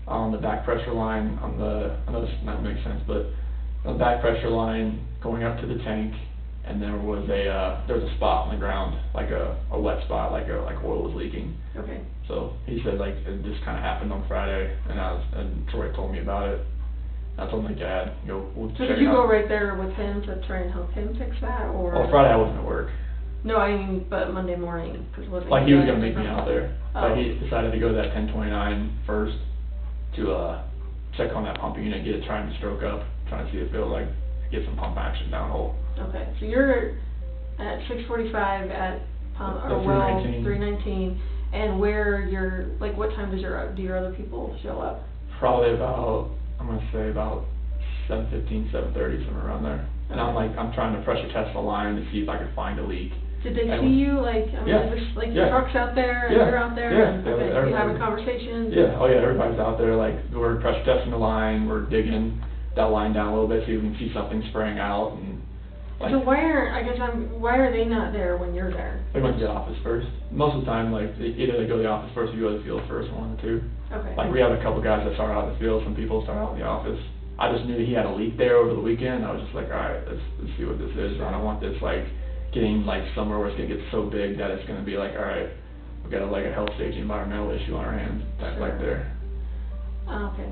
on the back pressure line I know this might make sense, but on the back pressure line going up to the tank, and there was a spot on the ground, like a wet spot, like oil was leaking. Okay. So he said like it just kind of happened on Friday, and Troy told me about it. I told him like, Dad, we'll So check did it you go out. right there with him to try and help him fix that, or? Well, Friday I wasn't at work. No, I mean, but Monday morning, 'cause wasn't Like he was guys gonna meet me from- out there, Oh. but he decided to go to that 1029 first to check on that pump unit, get it trying to stroke up, trying to see if it'll like get some pump action downhole. Okay, so you're at 6:45 at pump, or At well, 319. 319, and where you're, like, what time do your other people show up? Probably about, I'm gonna say about 7:15, 7:30, somewhere around there. And I'm trying to pressure test the line to see if I can find a leak. Did they And see you, like, I mean, Yeah. is this, like, Yeah. the truck's out there, and Yeah. you're out there, Yeah. and, Yeah, okay, you everybody. having conversations? Yeah, oh yeah, everybody's out there, like, we're pressure testing the line, we're digging that line down a little bit, see if we can see something spraying out, and like, So why are they not there when you're there? they went to the office first. Most of the time, like, either they go to the office first or you go to the field first, one of the two. Okay. Like, we have a couple guys that start out in the field, some people start out in the office. I just knew he had a leak there over the weekend, I was just like, alright, let's see what this is. I don't want this, like, getting, like, somewhere where it's gonna get so big that it's gonna be like, alright, we got a health safety environmental issue on our hands, type like Sure. there. Okay.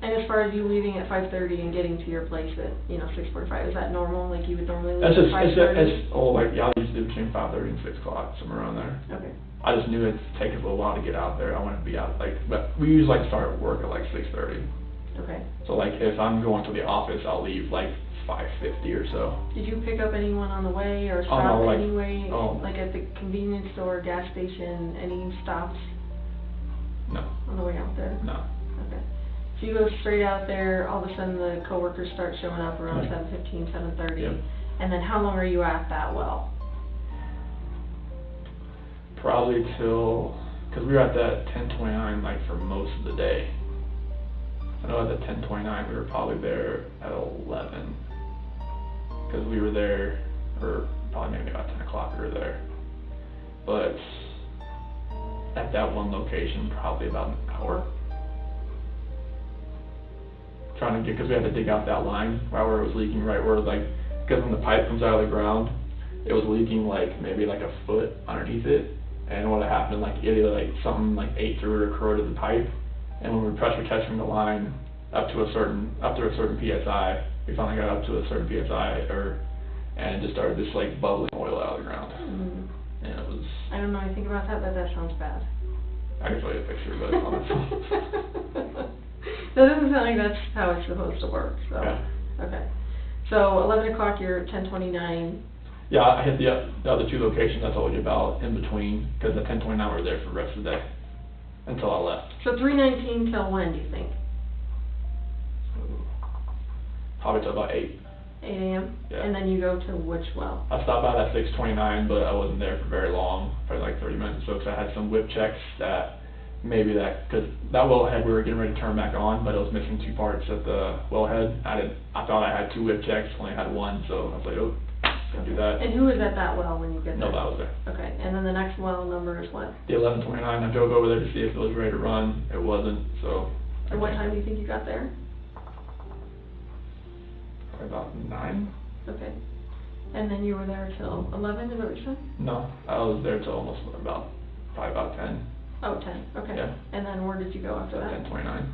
And as far as you leaving at 5:30 and getting to your place at, 6:45, is that normal, like you would normally leave That's at just, 5:30? yeah, I usually do between 5:30 and 6 o'clock, somewhere around there. Okay. I just knew it'd take us a little while to get out there, I wanted to be out, but we usually start work at 6:30. Okay. So if I'm going to the office, I'll leave 550 or so. Did you pick up anyone on the way or Oh, stop no, like- anyway? oh. Like at the convenience store, gas station, any stops No, on the way out there? no. Okay. So you go straight out there, all of a sudden the coworkers start showing up around 7:15, 7:30. Yep. And then how long are you at that well? Probably till, because we were at that 10:29 like for most of the day. I know at the 10:29 we were probably there at 11, because we were there, or probably maybe about 10 o'clock we were there. But at that one location, probably about an hour. Trying to get, because we had to dig out that line right where it was leaking, right where like, because when the pipe comes out of the ground, it was leaking like maybe like a foot underneath it. And what had happened, like either like something like ate through it or corroded the pipe. And when we were pressure testing the line up to a certain PSI, we finally got up to a certain PSI, and it just started just like bubbling oil out of the ground. Mm. And it was, I don't know anything about that, but that sounds bad. I can show you a picture, but it's on the phone. That doesn't sound like that's how it's supposed to work, so. Yeah. Okay. So 11 o'clock, you're at 10:29. Yeah, I hit the other two locations I told you about in between, because at 10:29 we were there for the rest of the day, until I left. So 3:19 till when, do you think? Probably till about 8. 8 a.m.? Yeah. And then you go to which well? I stopped by at 6:29, but I wasn't there for very long, probably like 30 minutes or so, because I had some whip checks that maybe because that wellhead we were getting ready to turn back on, but it was missing 2 parts at the wellhead. I thought I had 2 whip checks, only had 1, so I was like, oh, gonna do that. And who is at that well when you get there? No, that was there. Okay, and then the next well number is what? The 11:29, I drove over there to see if it was ready to run. It wasn't, so. And what time do you think you got there? Probably about 9? Okay. And then you were there till 11, is that what you said? No, I was there till almost probably about 10. Oh, 10, okay. Yeah. And then where did you go after that? 10:29.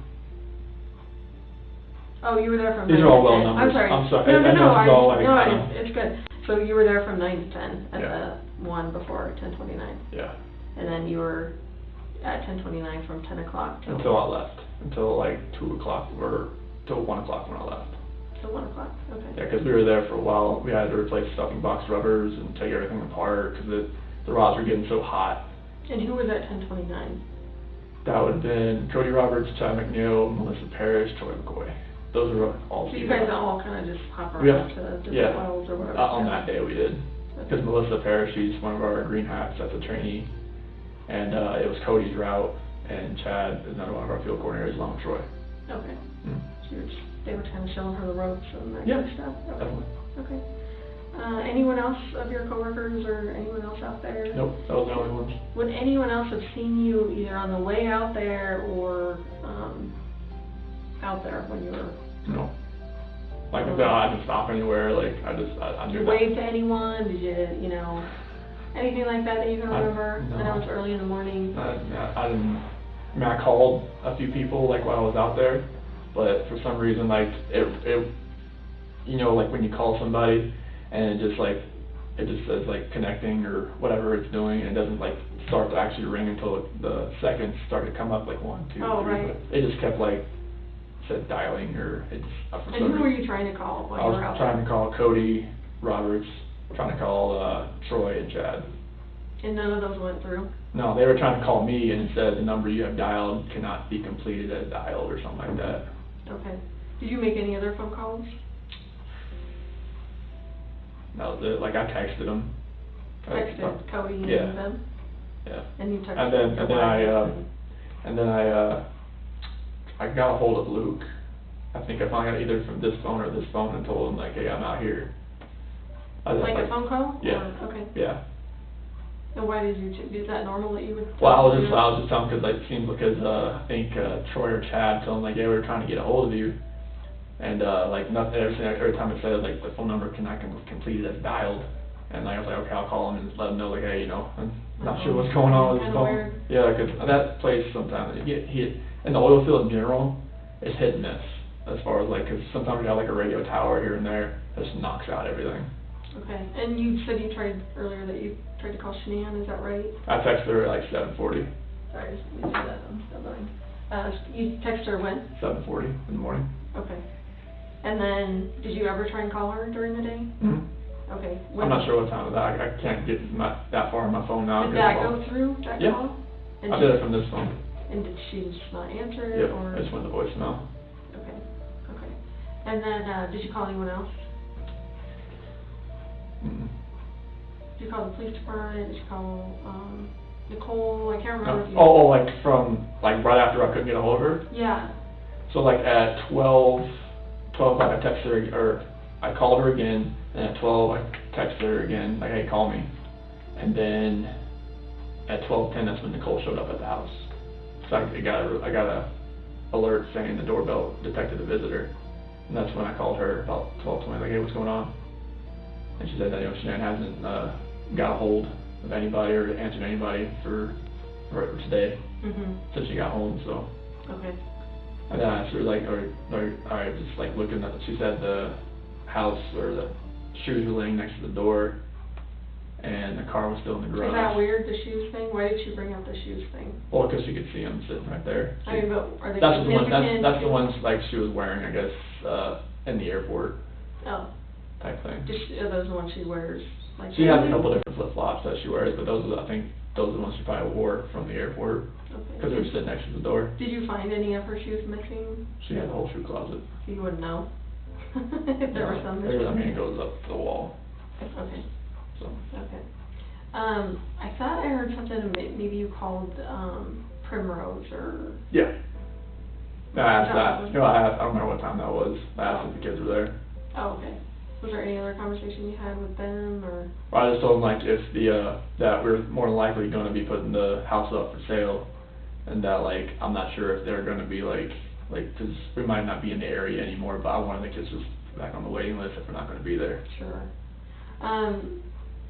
Oh, you were there from 9 These to 10. are all well numbers. I'm sorry. I'm sorry. No, I know this is all like, no, I know. it's good. So you were there from 9 to 10 at Yeah. the one before 10:29. Yeah. And then you were at 10:29 from 10 o'clock till? Until I left. Until like 2 o'clock or till 1 o'clock when I left. Till 1 o'clock, okay. Yeah, because we were there for a while. We had to replace stuffing box rubbers and take everything apart because the rods were getting so hot. And who was at 10:29? That would have been Cody Roberts, Chad McNeil, Melissa Parrish, Troy McCoy. Those are all. So you guys all kind of just hop around Yeah. to different Yeah. wells or whatever? On that day we did. Okay. Because Melissa Parrish, she's one of our green hats, that's a trainee. And it was Cody's route, and Chad is another one of our field coordinators along with Troy. Okay. Mm. So they were kind of showing her the ropes and that Yeah, kind of stuff? Okay. definitely. Okay. Anyone else of your coworkers or anyone else out there? Nope, that was the only ones. Would anyone else have seen you either on the way out there or out there when you were? No. Like I said, I didn't stop anywhere, like, I Did knew you that. wave to anyone? Did you know, anything like that that you can remember? no. I know it's early in the morning. I didn't, I mean, I called a few people, like, while I was out there, but for some reason, like, it, you know, like, when you call somebody, and it just says, like, connecting, or whatever it's doing, and it doesn't, like, start to actually ring until the seconds start to come up, like, 1, 2, 3. Oh, right. But it just kept, like, said dialing, or it just, for some And who reason. were you trying to call while I you was were out trying there? to call Cody Roberts, trying to call Troy and Chad. And none of those went through? No, they were trying to call me, and it said the number you have dialed cannot be completed as dialed, or something like that. Okay. Did you make any other phone calls? That was it. Like, I texted them. Texted Cody and Yeah. them? Yeah. And you texted And then, your and then wife? I got a hold of Luke. I think I finally got either from this phone or this phone, and told him, like, hey, I'm out here. Like a phone call? Yeah. Or- okay. Yeah. And why did you, is that normal that you would? Well, I was do just that? telling, because, like, it seems because, I think, Troy or Chad told him, like, yeah, we were trying to get a hold of you. And, like, nothing, every time it said, like, the phone number cannot complete as dialed. And like, I was like, okay, I'll call him and let him know, like, hey, you know, I'm not sure what's going on with his Kinda phone. weird. Yeah, because that place sometimes, you get hit, in the oil field in general, it's hit and miss. As far as, like, because sometimes you have, like, a radio tower here and there that just knocks out everything. Okay, and you said you tried earlier that you tried to call Shanann, is that right? I texted her at, like, 7:40. Sorry, just let me see that, I'm still going. You texted her when? 7:40 in the morning. Okay. And then, did you ever try and call her during the day? Mhm. Okay. I'm not sure what time of that, I can't get that far on my phone now. Did 'cause that well, go through, that Yeah. call? And I did it from this phone. And did she just not answer it, Yep, or? I just went to voicemail. Okay, okay. And then, did you call anyone else? Mm-mm. Did you call the police department? Did you call, Nicole? I can't remember if you. Oh, like from, like right after I couldn't get a hold of her? Yeah, So like at 12 o'clock I texted her, or I called her again, and at 12 I texted her again, like, hey, call me. And then at 12:10, that's when Nicole showed up at the house. So I got a alert saying the doorbell detected a visitor. And that's when I called her about 12:20, like, hey, what's going on? And she said that, Shanann hasn't got a hold of anybody or answered anybody for today since she got home, so. okay. And then I asked her, like, I just like looking at, she said the house or the shoes were laying next to the door and the car was still in the garage. Is that weird, the shoes thing? Why did she bring up the shoes thing? Well, because she could see them sitting right there. I mean, but are they That's the one, significant? that's the ones like she was wearing, I guess, in the airport Oh, type thing. are those the ones she wears? Like She has a daily? couple different flip-flops that she wears, but I think those are the ones she probably wore from the airport, because they were Okay. sitting next to the door. Did you find any of her shoes missing? She had a whole shoe closet. So you wouldn't know? If there were some There, I mean, missing? it goes up the wall, Okay, so. okay. I thought I heard something, maybe you called, Primrose or, Yeah. I asked No. that, I don't remember what time that was, I asked if the kids were there. oh, okay. Was there any other conversation you had with them, or? Well, I just told them like if that we're more than likely gonna be putting the house up for sale, and that like, I'm not sure if they're gonna be like, 'cause we might not be in the area anymore, but I wanted the kids just back on the waiting list if we're not gonna be there. Sure.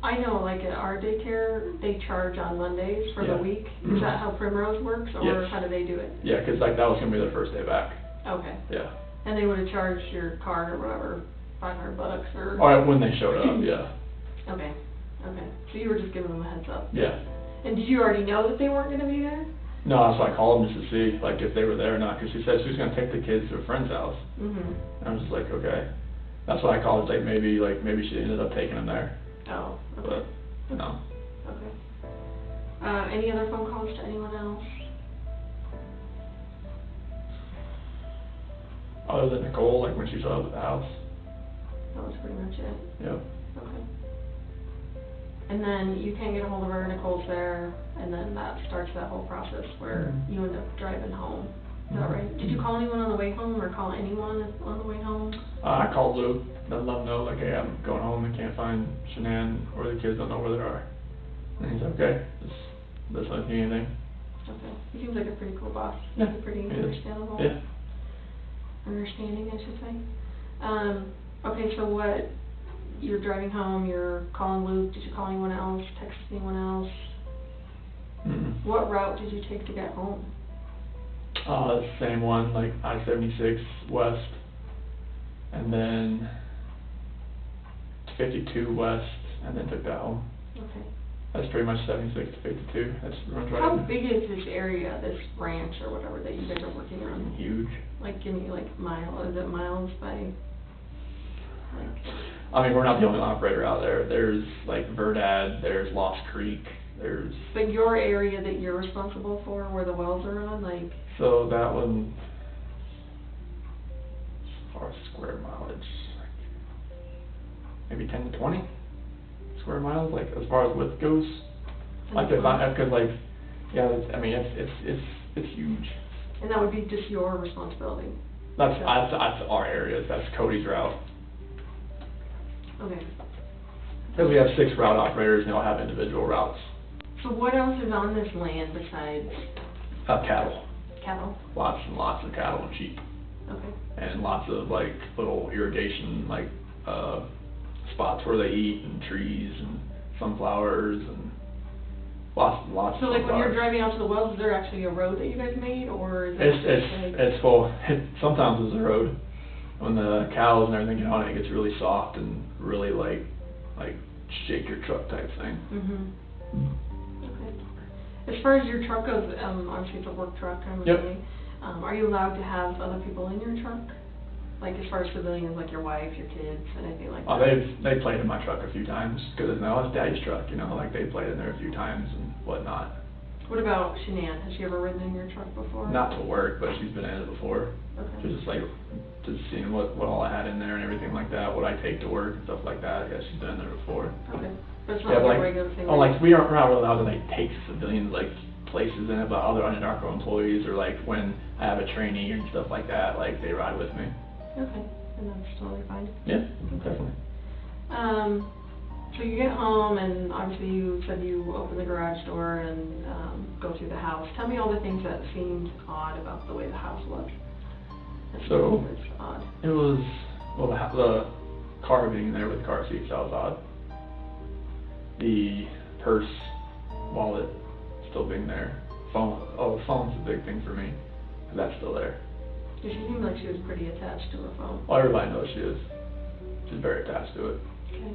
I know, like, at our daycare, they charge on Mondays for the Yeah. week. Is that how Primrose works, or Yes. how do they do it? Yeah, 'cause like, that was gonna be their first day back, Okay. yeah. And they would've charged your card or whatever, $500 or? Or when they showed up, yeah, Okay, okay. So you were just giving them a heads up? yeah. And did you already know that they weren't gonna be there? No, that's why I called them just to see, like, if they were there or not, 'cause she said she was gonna take the kids to a friend's house. Mm-hmm. And I was just like, okay. That's why I called, like, maybe she ended up taking them there, Oh, okay, but, no. okay. Any other phone calls to anyone else? Other than Nicole, like, when she showed up at the house, That was pretty much it. yep. Okay. And then you can't get a hold of her, Nicole's there, and then that starts that whole process where Mhm. you end up driving home. Is that Mhm. right? Did you call anyone on the way home, or call anyone on the way home? I called Luke, and let him know, like, hey, I'm going home, I can't find Shanann, or the kids don't know where they are. And he's like, okay, just let me know anything. Okay. He seems like a pretty cool boss. Yeah, He's pretty he is. understandable. Yeah. Understanding, I should say. Okay, so you're driving home, you're calling Luke, did you call anyone else, text anyone else? Mm-mm. What route did you take to get home? Same one, like I-76 west, and then 52 west, and then took that home. Okay. That's pretty much 76 to 52, that's runs right How in. big is this area, this ranch or whatever that you guys are working on? Huge. Like, give me like is it miles by, like, I mean, we're not the only operator out there. There's like Verdad, there's Lost Creek, there's, but your area that you're responsible for, where the wells are on, like, so that one, as far as square mileage, like maybe 10 to 20 square miles, like as far as width goes. Like if cause like, yeah, I mean, it's huge. and that would be just your responsibility? That's our area, that's Cody's route. Okay. Cause we have 6 route operators and they all have individual routes. So what else is on this land besides Cattle, cattle? lots and lots of cattle and sheep. Okay. And lots of like little irrigation, like, spots where they eat, and trees, and sunflowers, and lots and lots of So like when you're sunflowers. driving out to the wells, is there actually a road that you guys made, or is it just like? It's full, sometimes it's a road. When the cows and everything get on it, it gets really soft and really like shake your truck type thing. Mm-hmm. Okay. As far as your truck goes, obviously it's a work truck, I'm Yep. assuming. Are you allowed to have other people in your truck? Like as far as civilians, like your wife, your kids, anything like that? Oh, they've played in my truck a few times, because no, it's Daddy's truck, you know, like they played in there a few times and whatnot. What about Shanann? Has she ever ridden in your truck before? Not to work, but she's been in it before. Okay. Just like, just seeing what all I had in there and everything like that, what I take to work and stuff like that, yeah, she's been in there before. Okay. But it's Yeah, not but like a like, regular thing? oh, like, we're not really allowed to like take civilians like places in it, but other Anadarko employees, or like when I have a trainee and stuff like that, like they ride with me. Okay, and that's totally fine. Yeah, definitely. So you get home, and obviously you said you open the garage door and, go through the house. Tell me all the things that seemed odd about the way the house looked. So, It's odd. it was, well, the car being there with car seats, that was odd. The purse, wallet, still being there. The phone's a big thing for me, and that's still there. She seemed like she was pretty attached to her phone. Well, everybody knows she is. She's very attached to it. Okay.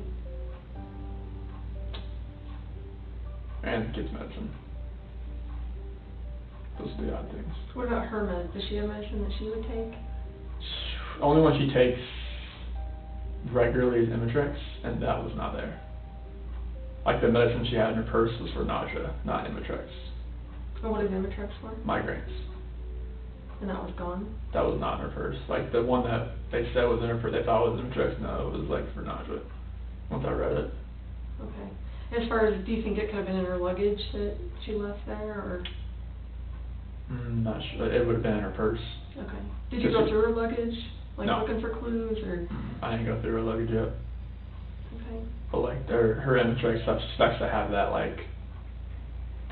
And kids' medicine. Those are the odd things. What about her med? Does she have medicine that she would take? Only one she takes regularly is Imitrex, and that was not there. Like the medicine she had in her purse was for nausea, not Imitrex. Oh, what is Imitrex for? Migraines. And that was gone? That was not in her purse. Like the one that they said was in her purse, they thought was Imitrex, no, it was like for nausea. Once I read it. Okay. As far as, do you think it could have been in her luggage that she left there, or? Not sure. It would have been in her purse. Okay. Did you go through her luggage? Like No. looking for clues, or? I didn't go through her luggage yet. Okay. But like her Imitrex stuff suspects to have that like,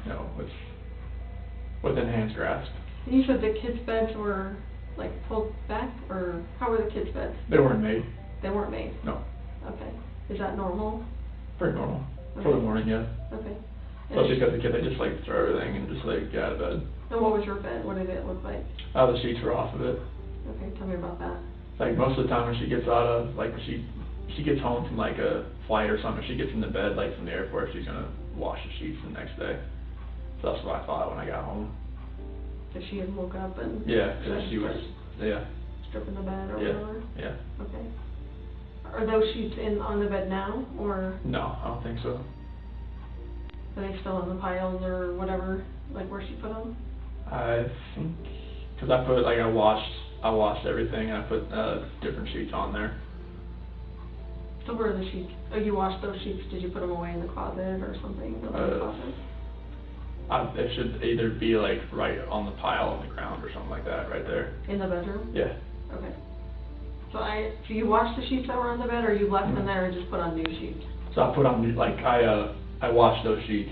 you know, within hand's grasp. And you said the kids' beds were like pulled back, or how were the kids' beds? They weren't made. They weren't made? No. Okay. Is that normal? Pretty normal. For the Okay. morning, yeah. Okay. Especially because the kid, they just like throw everything and just like get out of bed. And what was your bed? What did it look like? The sheets were off of it. Okay, tell me about that. Like most of the time when she gets out of, like she gets home from like a flight or something, she gets into bed like from the airport, she's gonna wash the sheets the next day. So that's what I thought when I got home. That she had woke up and Yeah, because she was, yeah, stripping the bed or yeah, whatever? yeah. Okay. Are those sheets on the bed now, or No, I don't think so. are they still in the piles or whatever, like where she put them? I think, because I washed everything and I put different sheets on there. So where are the sheets? Oh, you washed those sheets, did you put them away in the closet or something? In the closet? It should either be like right on the pile on the ground or something like that, right there. In the bedroom? Yeah. Okay. So you washed the sheets that were on the bed, or you left them there and just put on new sheets? So I put on, like, I washed those sheets.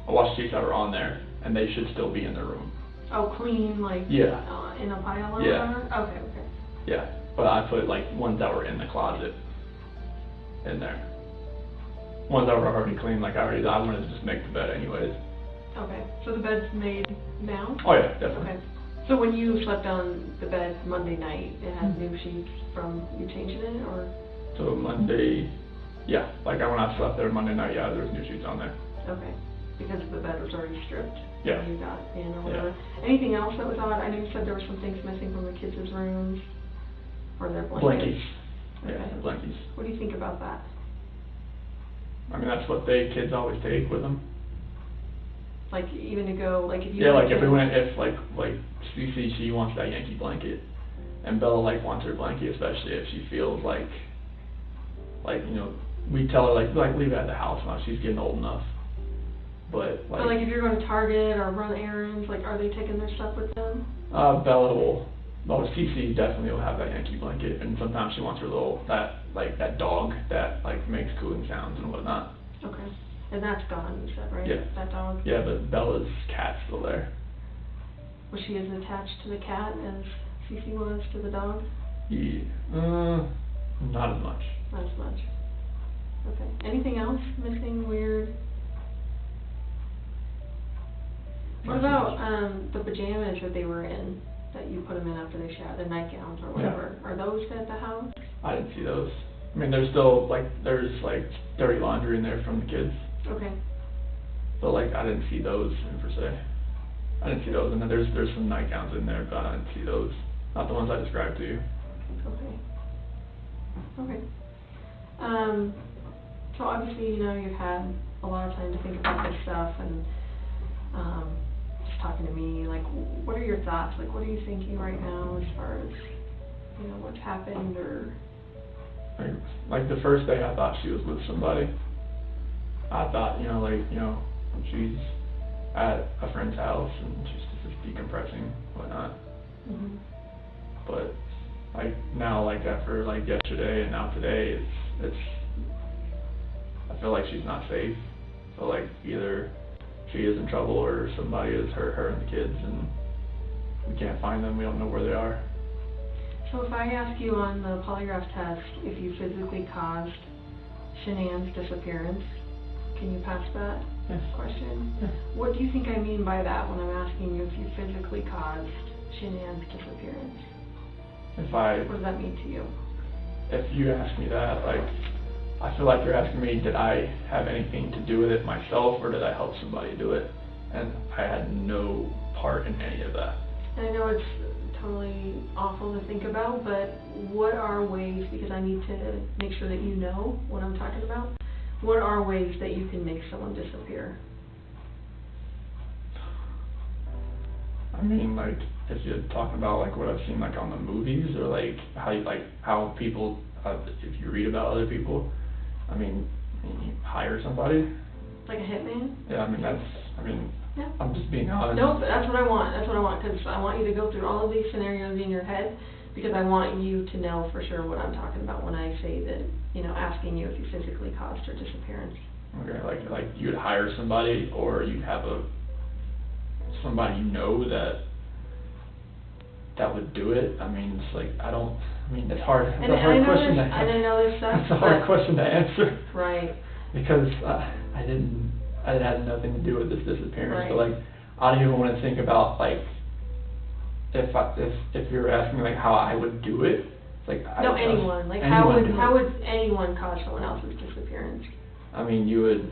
I washed sheets that were on there, and they should still be in the room. Oh, clean, like, Yeah. In a pile or Yeah. whatever? Okay, okay. Yeah, but I put, like, ones that were in the closet in there. Ones that were already clean, like, I wanted to just make the bed anyways. Okay, so the bed's made now? Oh, yeah, definitely. Okay. So when you slept on the bed Monday night, it had new sheets from you changing it, or? So Monday, yeah, like when I slept there Monday night, yeah, there was new sheets on there. Okay, because the bed was already stripped? Yeah. When you got in or whatever? Anything else that was odd? I know you said there were some things missing from the kids' rooms, or their blankets? Blankies. Yeah, Okay. blankies. What do you think about that? I mean, that's what kids always take with them. Like, even to go, like, if you... Yeah, went like if to- we went, if like Cece, she wants that Yankee blanket, and Bella like wants her blanket, especially if she feels like you know, we tell her like leave it at the house now, she's getting old enough. But So, like, if you're going to Target or run errands, like, are they taking their stuff with them? Bella will, well, Cece definitely will have that Yankee blanket, and sometimes she wants her little, that dog that like makes cooling sounds and whatnot. Okay. And that's gone, you said, right? Yeah. That dog? Yeah, but Bella's cat's still there. Was she as attached to the cat as Cece was to the dog? Not as much. Not as much. Okay. Anything else missing, weird? What about the pajamas that they were in, that you put them in after they showered, the nightgowns or whatever? Are those at the house? I didn't see those. I mean, there's still, there's dirty laundry in there from the kids. Okay. But, I didn't see those per se. I didn't see those, and then there's some nightgowns in there, but I didn't see those. not the ones I described to you. Okay. Okay. So obviously, you know, you've had a lot of time to think about this stuff and, just talking to me, like, what are your thoughts? Like, what are you thinking right now as far as, you know, what's happened or? Like the first day I thought she was with somebody. I thought, she's at a friend's house and she's just decompressing, whatnot. Mhm. But like now, like after like yesterday and now today, it's I feel like she's not safe. So like either she is in trouble or somebody has hurt her and the kids, and we can't find them. We don't know where they are. So if I ask you on the polygraph test if you physically caused Shanann's disappearance, can you pass that Yes. question? Yes. What do you think I mean by that when I'm asking you if you physically caused Shanann's disappearance? What does that mean to you? If you ask me that, like, I feel like you're asking me, did I have anything to do with it myself, or did I help somebody do it? And I had no part in any of that. And I know it's totally awful to think about, but what are ways, because I need to make sure that you know what I'm talking about, what are ways that you can make someone disappear? I mean, like, if you're talking about like what I've seen like on the movies, or like how people, if you read about other people, I mean, you hire somebody. Like a hitman? Yeah, Yeah. I'm just being honest. Nope, that's what I want, because I want you to go through all of these scenarios in your head, because I want you to know for sure what I'm talking about when I say that, you know, asking you if you physically caused her disappearance. Okay, like you'd hire somebody, or you'd have somebody you know that would do it. I mean, it's like, it's hard, it's a hard question to answer. And I know this stuff, It's a hard question to answer. Right. Because it had nothing to do with this disappearance. Right. But like, I don't even want to think about like, if you're asking me like how I would do it, it's like No, anyone, like how would anyone cause someone else's disappearance? I mean, you would.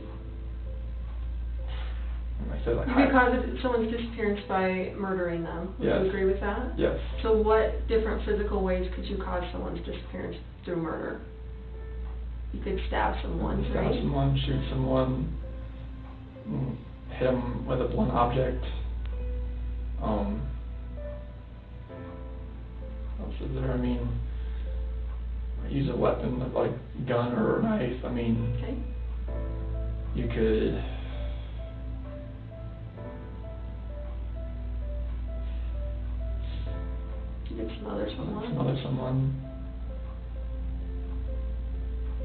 I said like. You could cause someone's disappearance by murdering them. Would Yes. you agree with that? Yes. So what different physical ways could you cause someone's disappearance through murder? You could stab someone, right? Stab someone, shoot someone, hit them with a blunt object. What else is there? I mean, use a weapon like gun or a knife. I mean, Okay. you could. You could smother someone. Smother someone.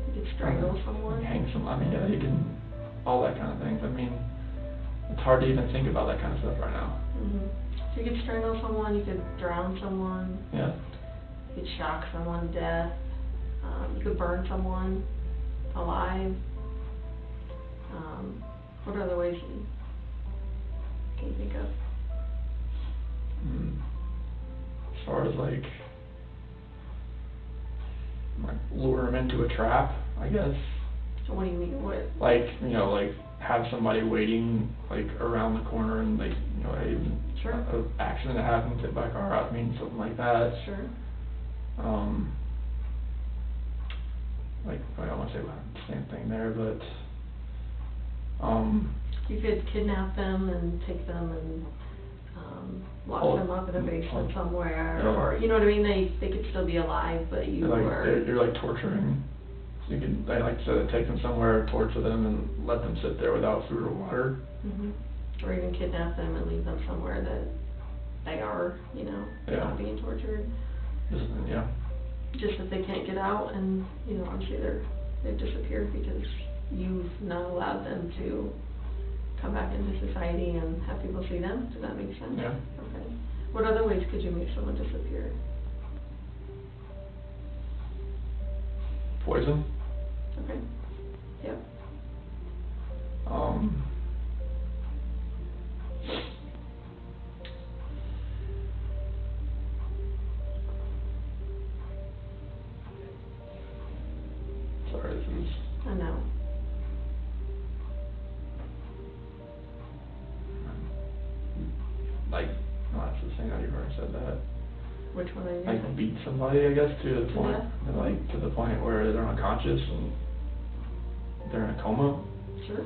You could strangle someone. Hang someone. I mean, yeah, you can. All that kind of things. I mean, it's hard to even think about that kind of stuff right now. Mhm. So you could strangle someone. You could drown someone. Yeah. You could shock someone to death. You could burn someone alive. What other ways can you think of? As far as like lure them into a trap, I guess. So what do you mean? What? Like, like have somebody waiting like around the corner and like, Sure. an accident that happens, hit by a car, I mean, something like that. Sure. Like, I don't want to say the same thing there, but, You could kidnap them and take them and lock them up in a basement somewhere, yeah. or you know what I mean. They could still be alive, but you you're like torturing. So you could, like I said, take them somewhere, torture them, and let them sit there without food or water. Mhm. Or even kidnap them and leave them somewhere that they are, Yeah. not being tortured. Yeah. Just that they can't get out, and obviously they've disappeared because you've not allowed them to come back into society and have people see them. Does that make sense? Yeah. Okay. What other ways could you make someone disappear? Poison. Okay. Yep. Sorry, this is. I know. Like, no, that's the thing that you've already said that. Which one are you like saying? beat somebody, I guess, to the point, Yeah. like to the point where they're unconscious and they're in a coma. Sure.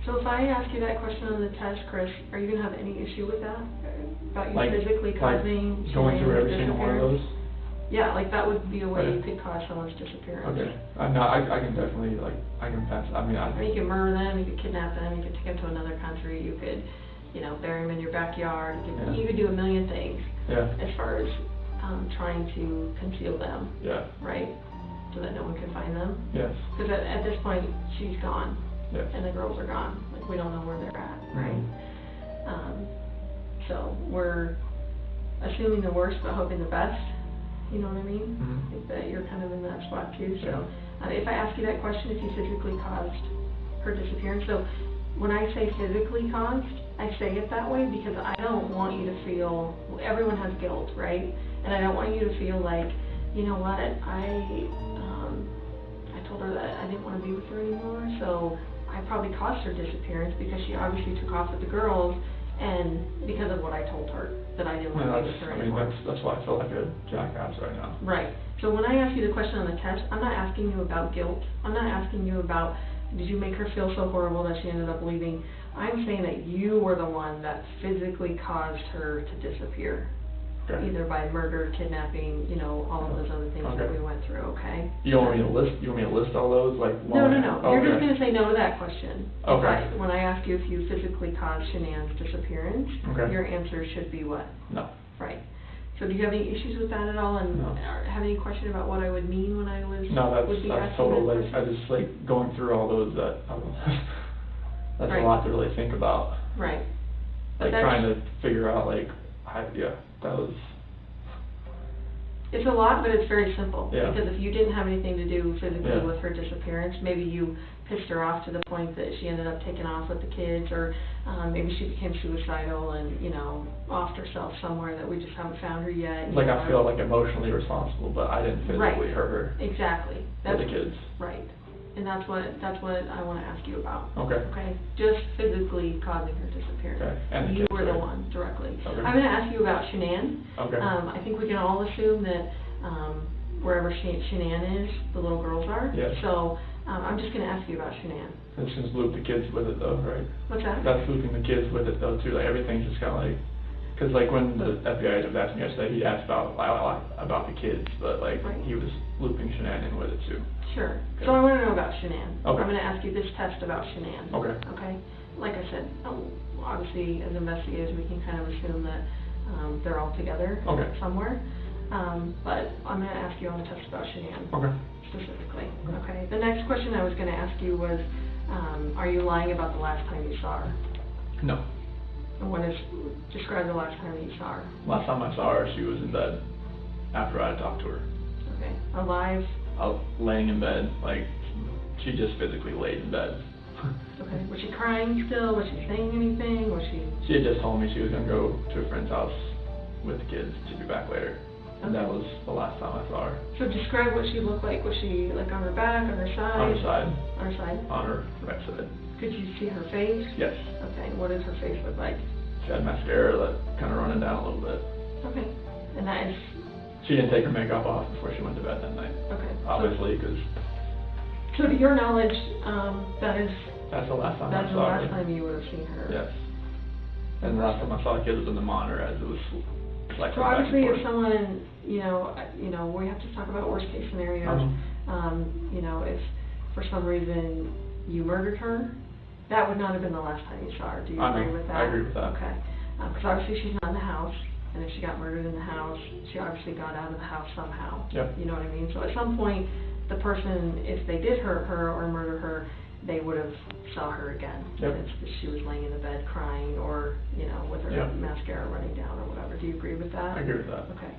So if I ask you that question on the test, Chris, are you gonna have any issue with that? About you like physically causing going through every single one of those. Yeah, like that would be a way you Okay. could cause someone's disappearance. Okay. No, I can definitely I can pass. I mean, I mean, you could murder them, you could kidnap them, you could take them to another country, you could, bury them in your backyard, you could do a million things. Yeah. As far as, trying to conceal them. Yeah. Right? So that no one can find them. Yes. Because at this point, she's gone. Yes. And the girls are gone, like, we don't know where they're at, right? So, we're assuming the worst, but hoping the best, you know what I mean? Mhm. I think that you're kind of in that spot too, so, Yeah. if I ask you that question, if you physically caused her disappearance, so, when I say physically caused, I say it that way because I don't want you to feel, everyone has guilt, right? And I don't want you to feel like, you know what, I told her that I didn't want to be with her anymore, so I probably caused her disappearance because she obviously took off with the girls, and because of what I told her, that I didn't want to be with her anymore. That's why I feel like a jackass right now. Right. So when I ask you the question on the test, I'm not asking you about guilt. I'm not asking you about, did you make her feel so horrible that she ended up leaving? I'm saying that you were the one that physically caused her to disappear. Okay. Either by murder, kidnapping, all of those other things that we went through, okay? You want me to list all those, like? No. You're just Okay. gonna say no to that question. Okay. When I ask you if you physically caused Shanann's disappearance, Okay. your answer should be what? No. Right. So do you have any issues with that at all, and No. have any question about what I would mean when I was, No, would be that's asking total, that like, I question? just like going through all those that, that's Right. a lot to really think about. Right. But Like trying to figure out like, that was. It's a lot, but it's very simple. Yeah. Because if you didn't have anything to do physically Yeah. with her disappearance, maybe you pissed her off to the point that she ended up taking off with the kids, or maybe she became suicidal and, offed herself somewhere that we just haven't found her yet. Like I feel like emotionally responsible, but I didn't physically Right. hurt her. Exactly. Or the kids. Right. And that's what I want to ask you about. Okay. Okay? Just physically causing her disappearance. Okay. And the You kids, were the right? one directly. Okay. I'm going to ask you about Shanann. Okay. I think we can all assume that wherever Shanann is, the little girls are. Yes. So I'm just going to ask you about Shanann. This just loop the kids with it though, right? What's that? That's looping the kids with it though too, like everything's just kinda like, cause like when the FBI was asking yesterday, he asked about the kids, but like, Right. he was looping Shanann in with it too. Sure. Okay. So I want to know about Shanann. Okay. I'm going to ask you this test about Shanann. Okay. Okay? Like I said, obviously as investigators we can kind of assume that they're all together Okay. somewhere. But I'm going to ask you on the test about Shanann. Okay. Specifically. Okay. The next question I was going to ask you was, are you lying about the last time you saw her? No. And describe the last time you saw her. Last time I saw her, she was in bed after I had talked to her. Okay. Alive? Laying in bed, like, she just physically laid in bed. Okay. Was she crying still? Was she saying anything? Was she? She had just told me she was gonna go to a friend's house with the kids, she'd be back later. And that was the last time I saw her. So describe what she looked like. Was she like on her back, on her side? On her side. On her side? On her right side. Could you see her face? Yes. Okay. What does her face look like? She had mascara that kind of running down a little bit. Okay. And that is? She didn't take her makeup off before she went to bed that night. Okay. Obviously, because So to your knowledge, that's the last time I that's the saw last her. time you would have seen her? Yes. And the last time I saw the kids was in the monitor as it was like So back and obviously, if forth. someone, we have to talk about worst case scenarios. If for some reason you murdered her, that would not have been the last time you saw her. Do you I know. agree with that? I agree with that. Okay. Because obviously she's not in the house, and if she got murdered in the house, she obviously got out of the house somehow. Yep. You know what I mean? So at some point, the person, if they did hurt her or murder her, they would have saw her again. Yep. If she was laying in the bed crying, or with her Yep. mascara running down or whatever. Do you agree with that? I agree with that. Okay.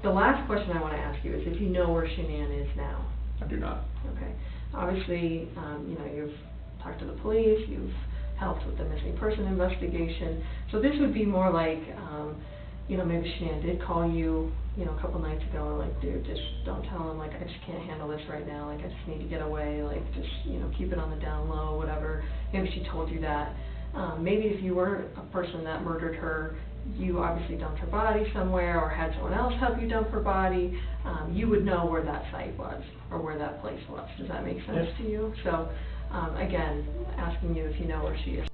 The last question I want to ask you is if you know where Shanann is now. I do not. Okay. Obviously, you've talked to the police, you've helped with the missing person investigation. So this would be more like, maybe Shanann did call you, a couple nights ago, and like, dude, just don't tell him, like, I just can't handle this right now, like, I just need to get away, like, just, keep it on the down low, whatever. Maybe she told you that. Maybe if you were a person that murdered her, you obviously dumped her body somewhere or had someone else help you dump her body, you would know where that site was or where that place was. Does that make sense Yes. to you? So, again, asking you if you know where she is.